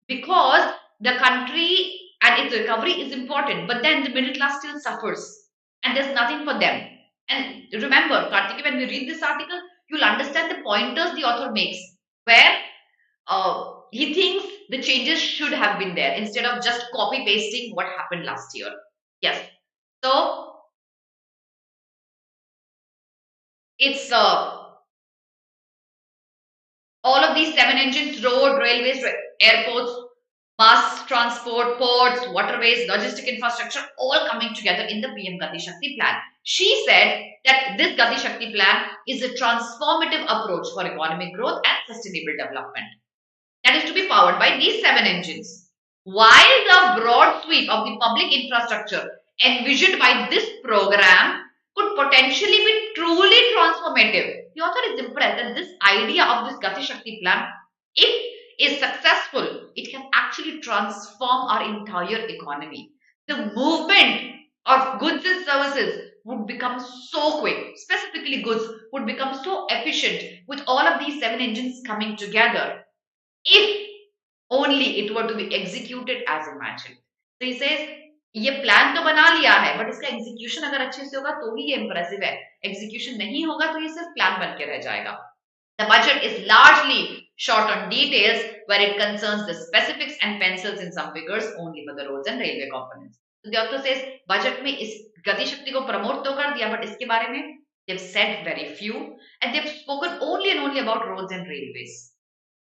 because the country and its recovery is important, but then the middle class still suffers and there's nothing for them. And remember, Karthikeya, when we read this article, you'll understand the pointers the author makes. where he thinks the changes should have been there instead of just copy pasting what happened last year. Yes. So it's all of these 7 engines: road, railways, airports, mass transport, ports, waterways, logistic infrastructure, all coming together in the PM Gati Shakti plan. She said that this Gati Shakti plan is a transformative approach for economic growth and sustainable development that is to be powered by these 7 engines. While the broad sweep of the public infrastructure envisioned by this program could potentially be truly transformative, the author is impressed that this idea of this Gati Shakti plan, if is successful, it can actually transform our entire economy. The movement of goods and services would become so quick, specifically goods would become so efficient with all of these 7 engines coming together, if only it were to be executed as imagined. So he says, ये plan तो बना लिया है but इसका execution अगर अच्छे से होगा तो ही ये इंप्रेसिव है, एग्जीक्यूशन नहीं होगा तो ये सिर्फ प्लान बन के रह जाएगा. The budget is largely short on details where it concerns the specifics and pencils in some figures only for the roads and railway components. So the author says budget में इस गति शक्ति को प्रमोट तो कर दिया बट इसके बारे में they've said very few and they've spoken only and only about roads and railways.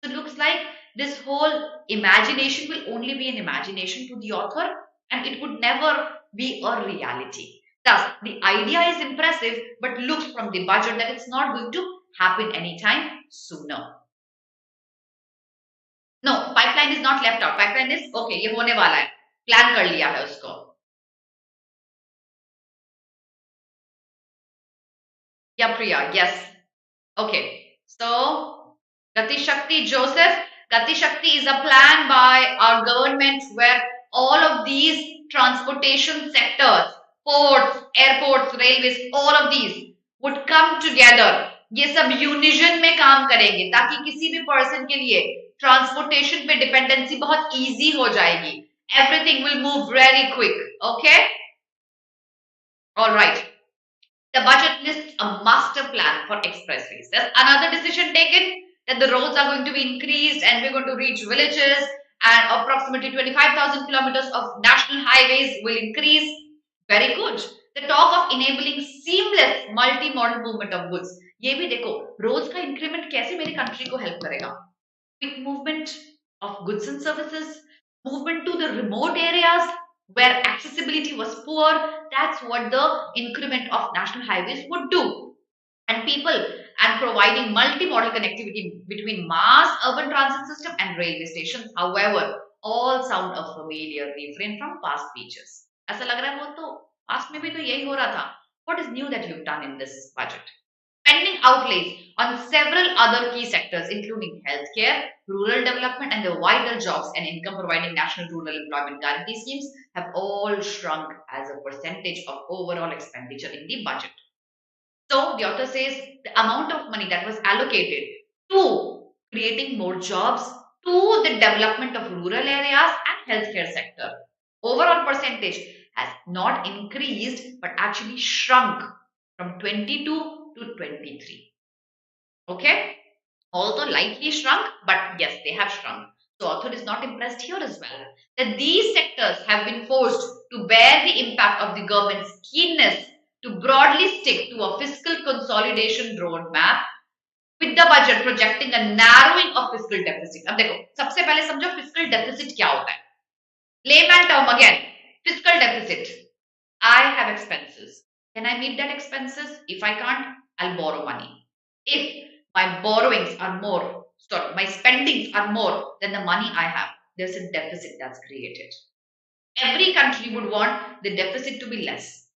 So it looks like this whole imagination will only be an imagination to the author and it would never be a reality. Thus, the idea is impressive but looks from the budget that it's not going to happen anytime sooner. No, pipeline is not left out. Pipeline is okay, ये होने वाला है, plan कर लिया है उसको. Yeah, Priya, yes. Okay, so Gati Shakti Joseph. Gati Shakti is a plan by our government where all of these transportation sectors, ports, airports, railways, all of these would come together. ये सब unison में काम करेंगे ताकि किसी भी person के लिए ट्रांसपोर्टेशन पे डिपेंडेंसी बहुत इजी हो जाएगी. Everything will move very quick. Okay? All right. The budget lists a master plan for expressways. There's another decision taken that the roads are going to be increased and we're going to reach villages and approximately 25,000 kilometers of national highways will increase. Very good. The talk of enabling seamless multi-modal movement of goods. ये भी देखो roads का increment कैसे मेरी country को help करेगा. Quick movement of goods and services, movement to the remote areas where accessibility was poor. That's what the increment of national highways would do. And people and providing multi-modal connectivity between mass urban transit system and railway stations. However, all sound a familiar refrain from past speeches. ऐसा लग रहा है वो तो past में भी तो यही हो रहा था. What is new that you've done in this budget? Pending outlays on several other key sectors, including healthcare, rural development, and the vital jobs and income providing national rural employment guarantee schemes have all shrunk as a percentage of overall expenditure in the budget. So the author says the amount of money that was allocated to creating more jobs, to the development of rural areas and healthcare sector, overall percentage has not increased but actually shrunk from 22 to 23. Okay, although lightly shrunk, but yes, they have shrunk. So author is not impressed here as well that these sectors have been forced to bear the impact of the government's keenness to broadly stick to a fiscal consolidation roadmap with the budget projecting a narrowing of fiscal deficit. अब देखो सबसे पहले समझो fiscal deficit क्या होता है. Layman term again, fiscal deficit. I have expenses. Can I meet that expenses? If I can't, I'll borrow money. If my borrowings are more, sorry, my spendings are more than the money I have, there's a deficit that's created. Every country would want the deficit to be less.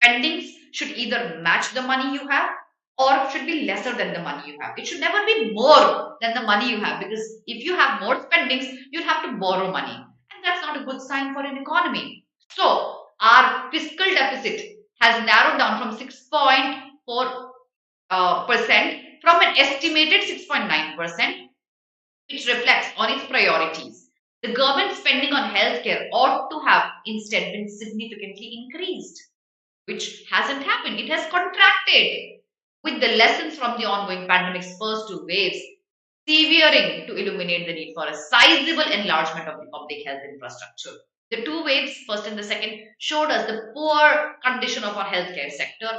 Spendings should either match the money you have or should be lesser than the money you have. It should never be more than the money you have, because if you have more spendings, you'd have to borrow money. And that's not a good sign for an economy. So our fiscal deficit has narrowed down from 6.4% from an estimated 6.9%, which reflects on its priorities. The government spending on healthcare ought to have instead been significantly increased, which hasn't happened. It has contracted. With the lessons from the ongoing pandemic's first two waves, severing to illuminate the need for a sizable enlargement of the public health infrastructure. The two waves, first and the second, showed us the poor condition of our healthcare sector.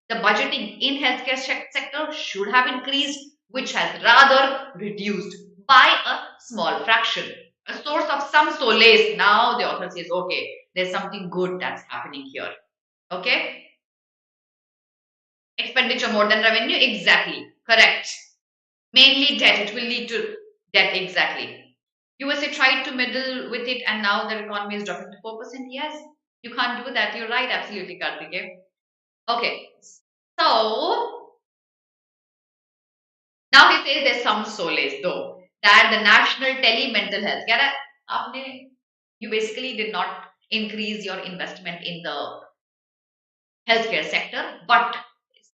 The budgeting in healthcare sector should have increased, which has rather reduced by a small fraction. A source of some solace. Now the author says, okay, there's something good that's happening here. Okay? Expenditure more than revenue? Exactly. Correct. Mainly debt. It will lead to debt. Exactly. USA tried to meddle with it and now the economy is dropping to 4%. Yes. You can't do that. You're right. Absolutely, Karthike. Okay. So, now he says there's some solace though. That the national tele mental health. You basically did not increase your investment in the healthcare sector, but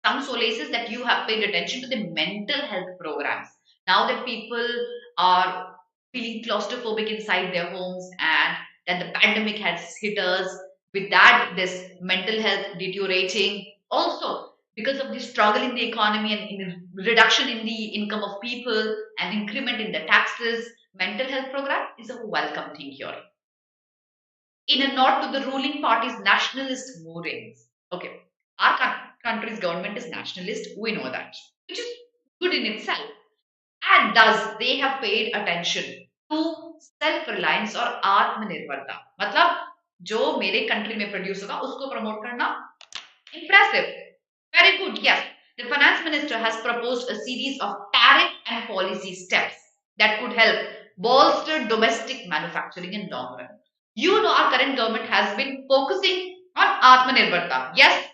some solaces that you have paid attention to the mental health programs. Now that people are feeling claustrophobic inside their homes and that the pandemic has hit us, with that, this mental health deteriorating. Also, because of the struggle in the economy and in reduction in the income of people and increment in the taxes, mental health program is a welcome thing here. In a nod to the ruling party's nationalist moorings. Okay, our country's government is nationalist, we know that, which is good in itself. And thus, they have paid attention to self-reliance और आत्मनिर्भरता. मतलब जो मेरे country में produce होगा उसको promote करना impressive. Very good, yes. The finance minister has proposed a series of tariff and policy steps that could help bolster domestic manufacturing in long run. You know, our current government has been focusing on Atmanirbharta. Yes.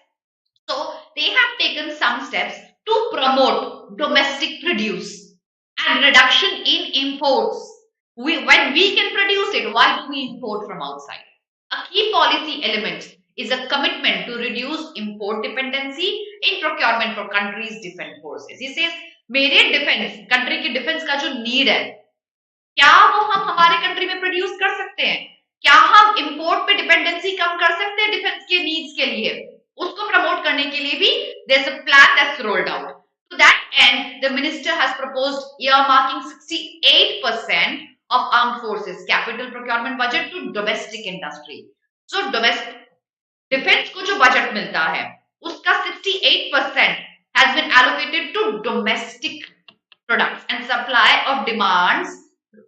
So they have taken some steps to promote domestic produce and reduction in imports. When we can produce it, why do we import from outside? A key policy element is a commitment to reduce import dependency in procurement for countries' defense forces. He says, मेरे defense, country की defense का जो need है, क्या वो हम हमारे country में produce कर सकते हैं? क्या हम import पे dependency कम कर सकते हैं defense के needs के लिए? उसको promote करने के लिए भी there's a plan that's rolled out. To that end, the minister has proposed earmarking 68% of armed forces capital procurement budget to domestic industry. So domestic defense को जो budget मिलता है, उसका 68% has been allocated to domestic products and supply of demands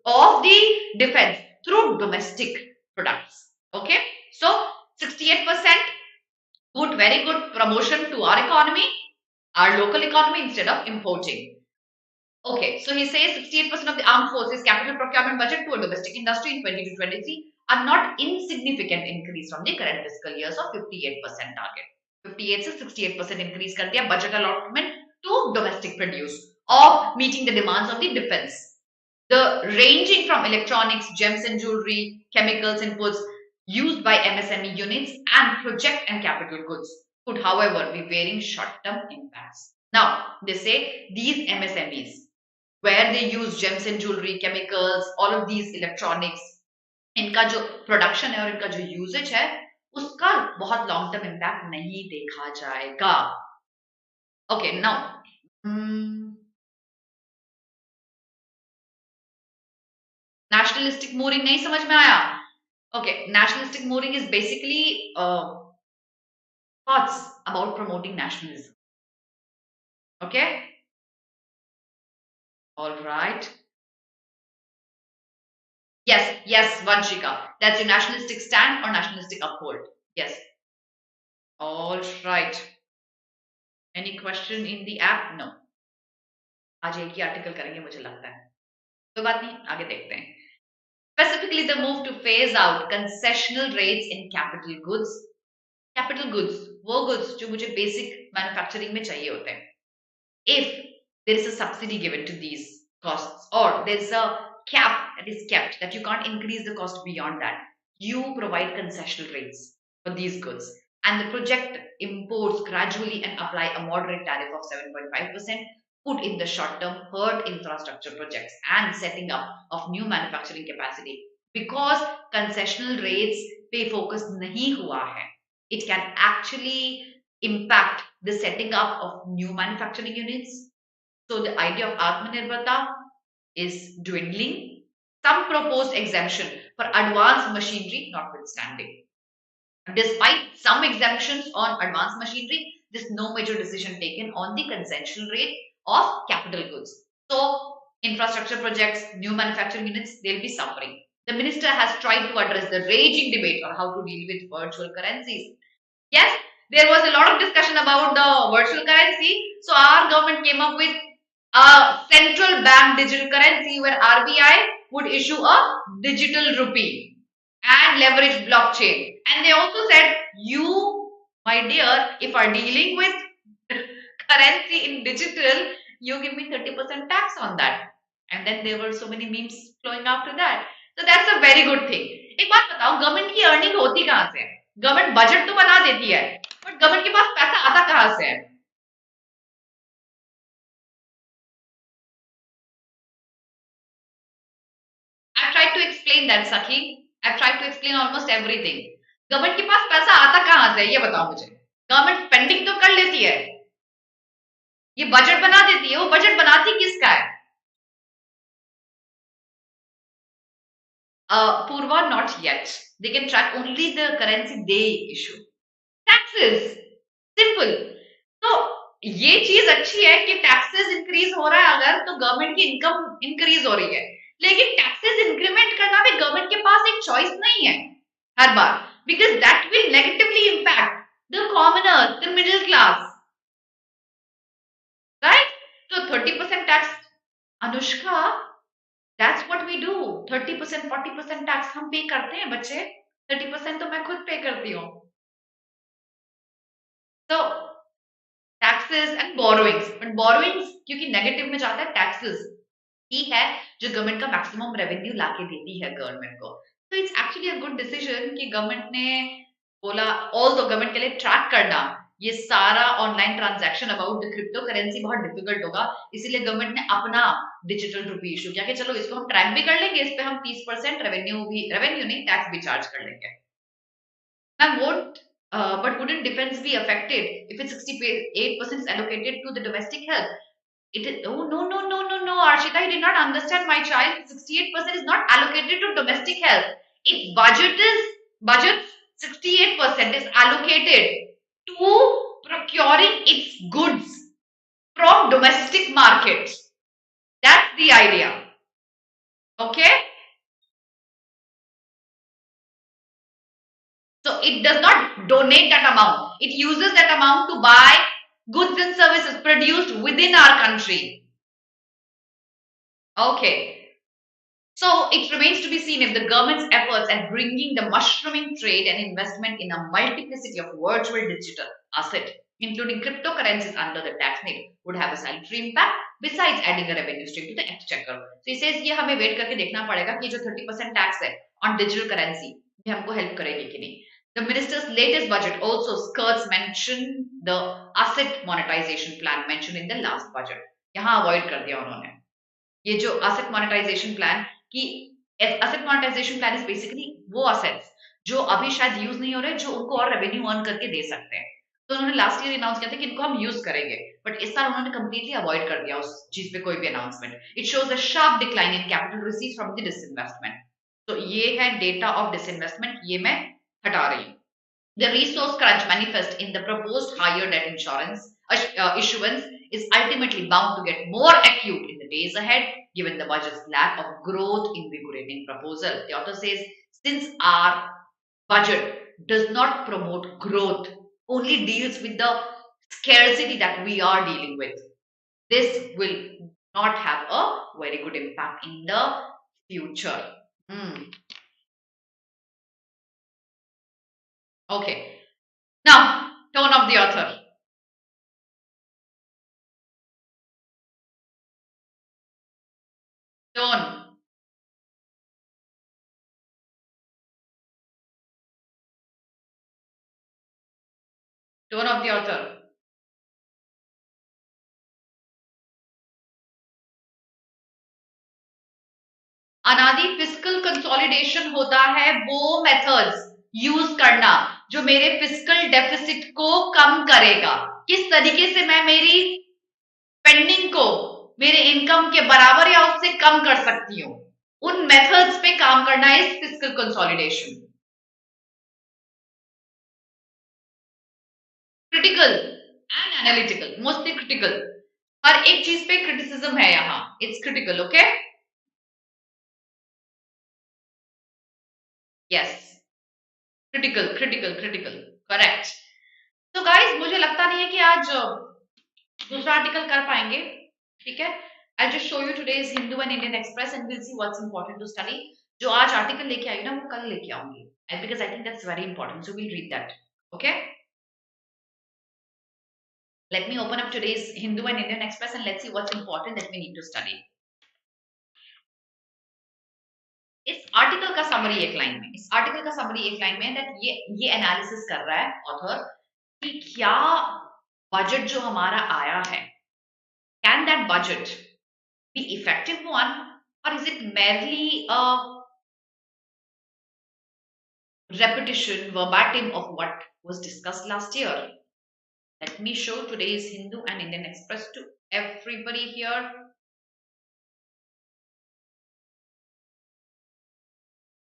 of the defense through domestic products. Okay, so 68%, good, very good promotion to our economy, our local economy instead of importing. Okay, so he says 68% of the armed forces capital procurement budget to a domestic industry in 2022-23 are not insignificant increase from the current fiscal years of 58% target. 58 से 68% increase कर दिया budget allotment to domestic produce of meeting the demands of the defense. The ranging from electronics, gems and jewelry, chemicals inputs used by MSME units and project and capital goods could, however, be bearing short-term impacts. Now, they say these MSMEs, where they use gems and jewelry, chemicals, all of these electronics, इनका जो production है और इनका जो usage है, उसका बहुत long-term impact नहीं देखा जाएगा. Okay, now, nationalistic mooring नहीं समझ में आया? Okay, nationalistic mooring is basically thoughts about promoting nationalism. Okay? All right. Yes, Vanshika. That's your nationalistic stand or nationalistic uphold. Yes. All right. Any question in the app? No. आज एक ही article करेंगे मुझे लगता है. कोई बात नहीं, आगे देखते हैं. Specifically, the move to phase out concessional rates in capital goods. Capital goods, वो goods जो मुझे basic manufacturing में चाहिए होते हैं. If there is a subsidy given to these costs or there is a cap that is kept that you can't increase the cost beyond that, you provide concessional rates for these goods and the project imports gradually and apply a moderate tariff of 7.5% put in the short term hurt infrastructure projects and setting up of new manufacturing capacity because concessional rates पे focus नहीं हुआ है. It can actually impact the setting up of new manufacturing units. So the idea of Atmanirbharta is dwindling. Some proposed exemption for advanced machinery notwithstanding. Despite some exemptions on advanced machinery, there's no major decision taken on the concession rate of capital goods. So, infrastructure projects, new manufacturing units, they'll be suffering. The minister has tried to address the raging debate on how to deal with virtual currencies. Yes, there was a lot of discussion about the virtual currency. So, our government came up with a central bank digital currency where RBI would issue a digital rupee and leverage blockchain. And they also said, you, my dear, if are dealing with currency in digital, you give me 30% tax on that. And then there were so many memes flowing after that. So that's a very good thing. एक बात बताओ, government की earning होती कहां से है? Government budget तो बना देती है, बट गवर्नमेंट के पास पैसा आता कहां से है? I've tried to explain that, Sakhi. I've tried to explain almost everything. Government के पास पैसा आता कहां से है, ये बताओ मुझे. गवर्नमेंट स्पेंडिंग तो कर लेती है, ये बजट बना देती है, वो बजट बनाती किसका है? Purva, not yet. They can track only the currency they issue. Taxes, simple. तो ये चीज अच्छी है कि टैक्सेस इंक्रीज हो रहा है अगर, तो गवर्नमेंट की इनकम इंक्रीज हो रही है. लेकिन टैक्सेस इंक्रीमेंट करना भी गवर्नमेंट के पास एक चॉइस नहीं है हर बार, because that will negatively impact the commoner, the middle class, right? तो 30% tax, Anushka, that's what we do. 30% 40% tax हम पे करते हैं बच्चे. 30% तो मैं खुद पे करती हूँ. तो taxes and borrowings, but borrowings क्योंकि नेगेटिव में जाता है, टैक्सेस ही है जो गवर्नमेंट का मैक्सिमम रेवेन्यू लाके देती है गवर्नमेंट को. तो it's actually a good decision कि गवर्नमेंट ने बोला, ऑल्दो गवर्नमेंट के लिए ट्रैक करना ये सारा online transaction about the crypto currency बहुत डिफिकल्ट होगा, इसीलिए गवर्नमेंट ने अपना डिजिटल रुपी इशू किया कि चलो इसको हम ट्रैक भी कर लेंगे, इस पे हम 30% रेवेन्यू नहीं, टैक्स भी चार्ज कर लेंगे. Ma'am, but wouldn't defense be affected if it's 68% is allocated to the domestic help? It is, oh no, Arshita, you did not understand, my child. 68% is not allocated to domestic help. Its budget 68% is allocated to procuring its goods from domestic markets. That's the idea. Okay? So it does not donate that amount. It uses that amount to buy goods and services produced within our country. Okay. So it remains to be seen if the government's efforts at bringing the mushrooming trade and investment in a multiplicity of virtual digital asset, including cryptocurrencies under the tax net, would have a salutary impact besides adding a revenue stream to the exchequer. So he says ये हमें wait करके देखना पड़ेगा कि जो 30% tax है on digital currency ये हमको help करेगी कि नहीं. The minister's latest budget also skirts mention the asset monetization plan mentioned in the last budget. यहाँ avoid कर दिया उन्होंने. ये जो asset monetization plan कि asset monetization plan is basically वो assets जो अभी शायद यूज नहीं हो रहे, जो उनको और रेवेन्यू अर्न करके दे सकते हैं. तो उन्होंने लास्ट ईयर अनाउंस किया था कि इनको हम यूज करेंगे, बट इस साल उन्होंने कंप्लीटली अवॉइड कर दिया उस चीज पे कोई भी announcement. It shows a sharp decline in capital receives from the disinvestment. तो ये है डेटा ऑफ डिसइन्वेस्टमेंट, ये मैं हटा रही हूँ. The resource crunch manifest in the proposed higher debt insurance issuance is ultimately bound to get more acute in the days ahead, given the budget's lack of growth invigorating proposal. The author says, since our budget does not promote growth, only deals with the scarcity that we are dealing with, this will not have a very good impact in the future. Okay. Now, tone of the author. Tone. Tone of the author. अनादि fiscal consolidation होता है वो methods use करना जो मेरे fiscal deficit को कम करेगा. किस तरीके से मैं मेरी स्पेंडिंग को मेरे इनकम के बराबर या उससे कम कर सकती हूँ, उन मेथड्स पे काम करना is fiscal consolidation. Critical and analytical, mostly critical. हर एक चीज पे क्रिटिसिज्म है यहाँ. It's critical. Okay, yes, critical critical critical, correct. तो गाइस मुझे लगता नहीं है कि आज दूसरा आर्टिकल कर पाएंगे. ठीक है, I just show you today's Hindu and Indian express and will see what's important to study. जो आज आर्टिकल लेके आई ना वो कल लेके आऊंगी, because I think that's very important, so will read that. Okay, let me open up today's Hindu and Indian Express and let's see what's important that we need to study. इस article का summary एक line में, इस article का summary एक line में that ये analysis कर रहा है ऑथर कि क्या बजट जो हमारा आया है, can that budget be effective one और is it merely a repetition verbatim of what was discussed last year. Let me show today's Hindu and Indian Express to everybody here.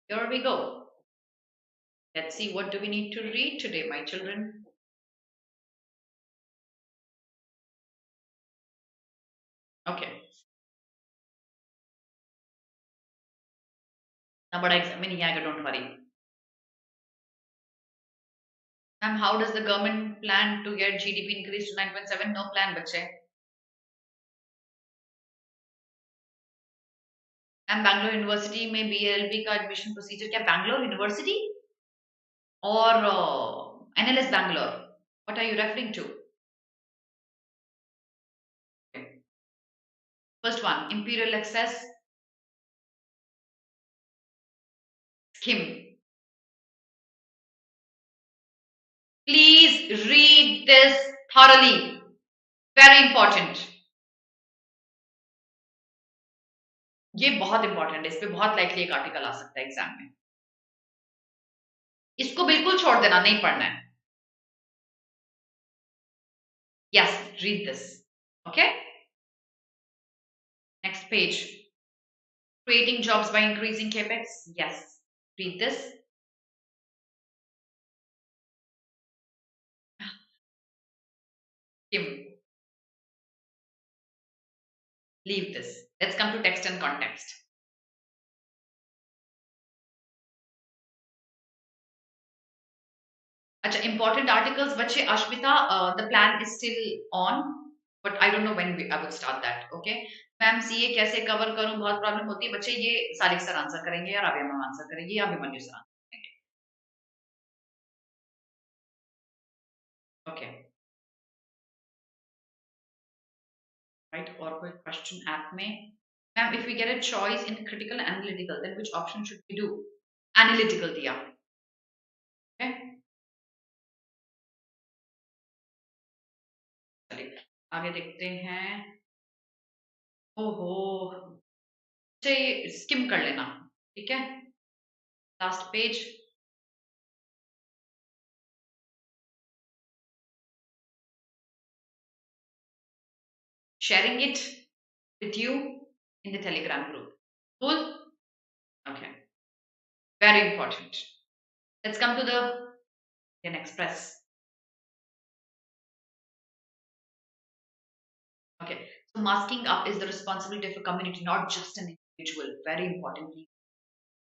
Here we go. Let's see what do we need to read today, my children. Okay. Now, but exam में नहीं आएगा, don't worry. Ma'am, how does the government plan to get GDP increase to 9.7? No plan, बच्चे. Ma'am, Bangalore University में BLB का admission procedure क्या Bangalore University और NLS Bangalore? What are you referring to? Okay. First one, Imperial Access Scheme. Please read this thoroughly. Very important. ये बहुत important है, इस पे बहुत लाइकली एक आर्टिकल आ सकता है एग्जाम में. इसको बिल्कुल छोड़ देना, नहीं पढ़ना है. Yes, read this. Okay. Next page. Creating jobs by increasing capex. Yes, read this. Kim, leave this. Let's come to text and context. अच्छा, important articles बच्चे. Ashmita, the plan is still on, but I don't know when I will start that. Okay. Ma'am CA कैसे cover करूं, बहुत problem होती है बच्चे. ये सारिक sir answer करेंगे या राबिया मैम आंसर करेंगे या अभिमन्यु सर आंसर करेंगे. Okay, right. और कोई क्वेश्चन ऐप में? Ma'am if we get a choice in critical analytical then which option should we do? Analytical दिया. ओके, चलिए आगे देखते हैं. ओहो, अच्छा स्किम कर लेना. ठीक है, last page. Sharing it with you in the Telegram group. Cool? Okay. Very important. Let's come to the Indian Express. Okay. So masking up is the responsibility of a community, not just an individual. Very importantly.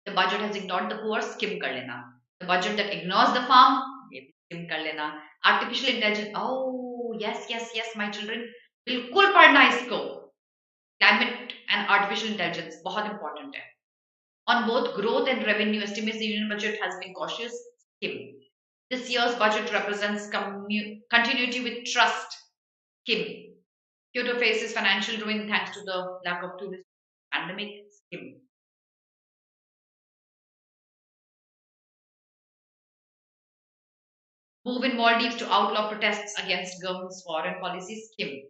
The budget has ignored the poor, skim kar lena. The budget that ignores the farm, skim kar lena. Artificial intelligence. Oh, yes, yes, yes, my children. बिल्कुल पढ़ना इसको. Climate and artificial intelligence बहुत important है. On both growth and revenue estimates, the union budget has been cautious. Skim. This year's budget represents continuity with trust. Skim. Kyoto faces financial ruin thanks to the lack of tourism pandemic. Skim. Move in Maldives to outlaw protests against government's foreign policy. Skim.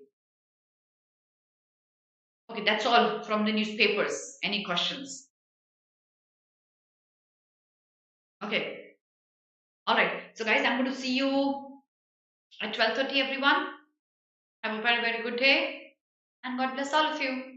Okay, that's all from the newspapers. Any questions? Okay. All right. So guys, I'm going to see you at 12:30, everyone. Have a very, very good day. And God bless all of you.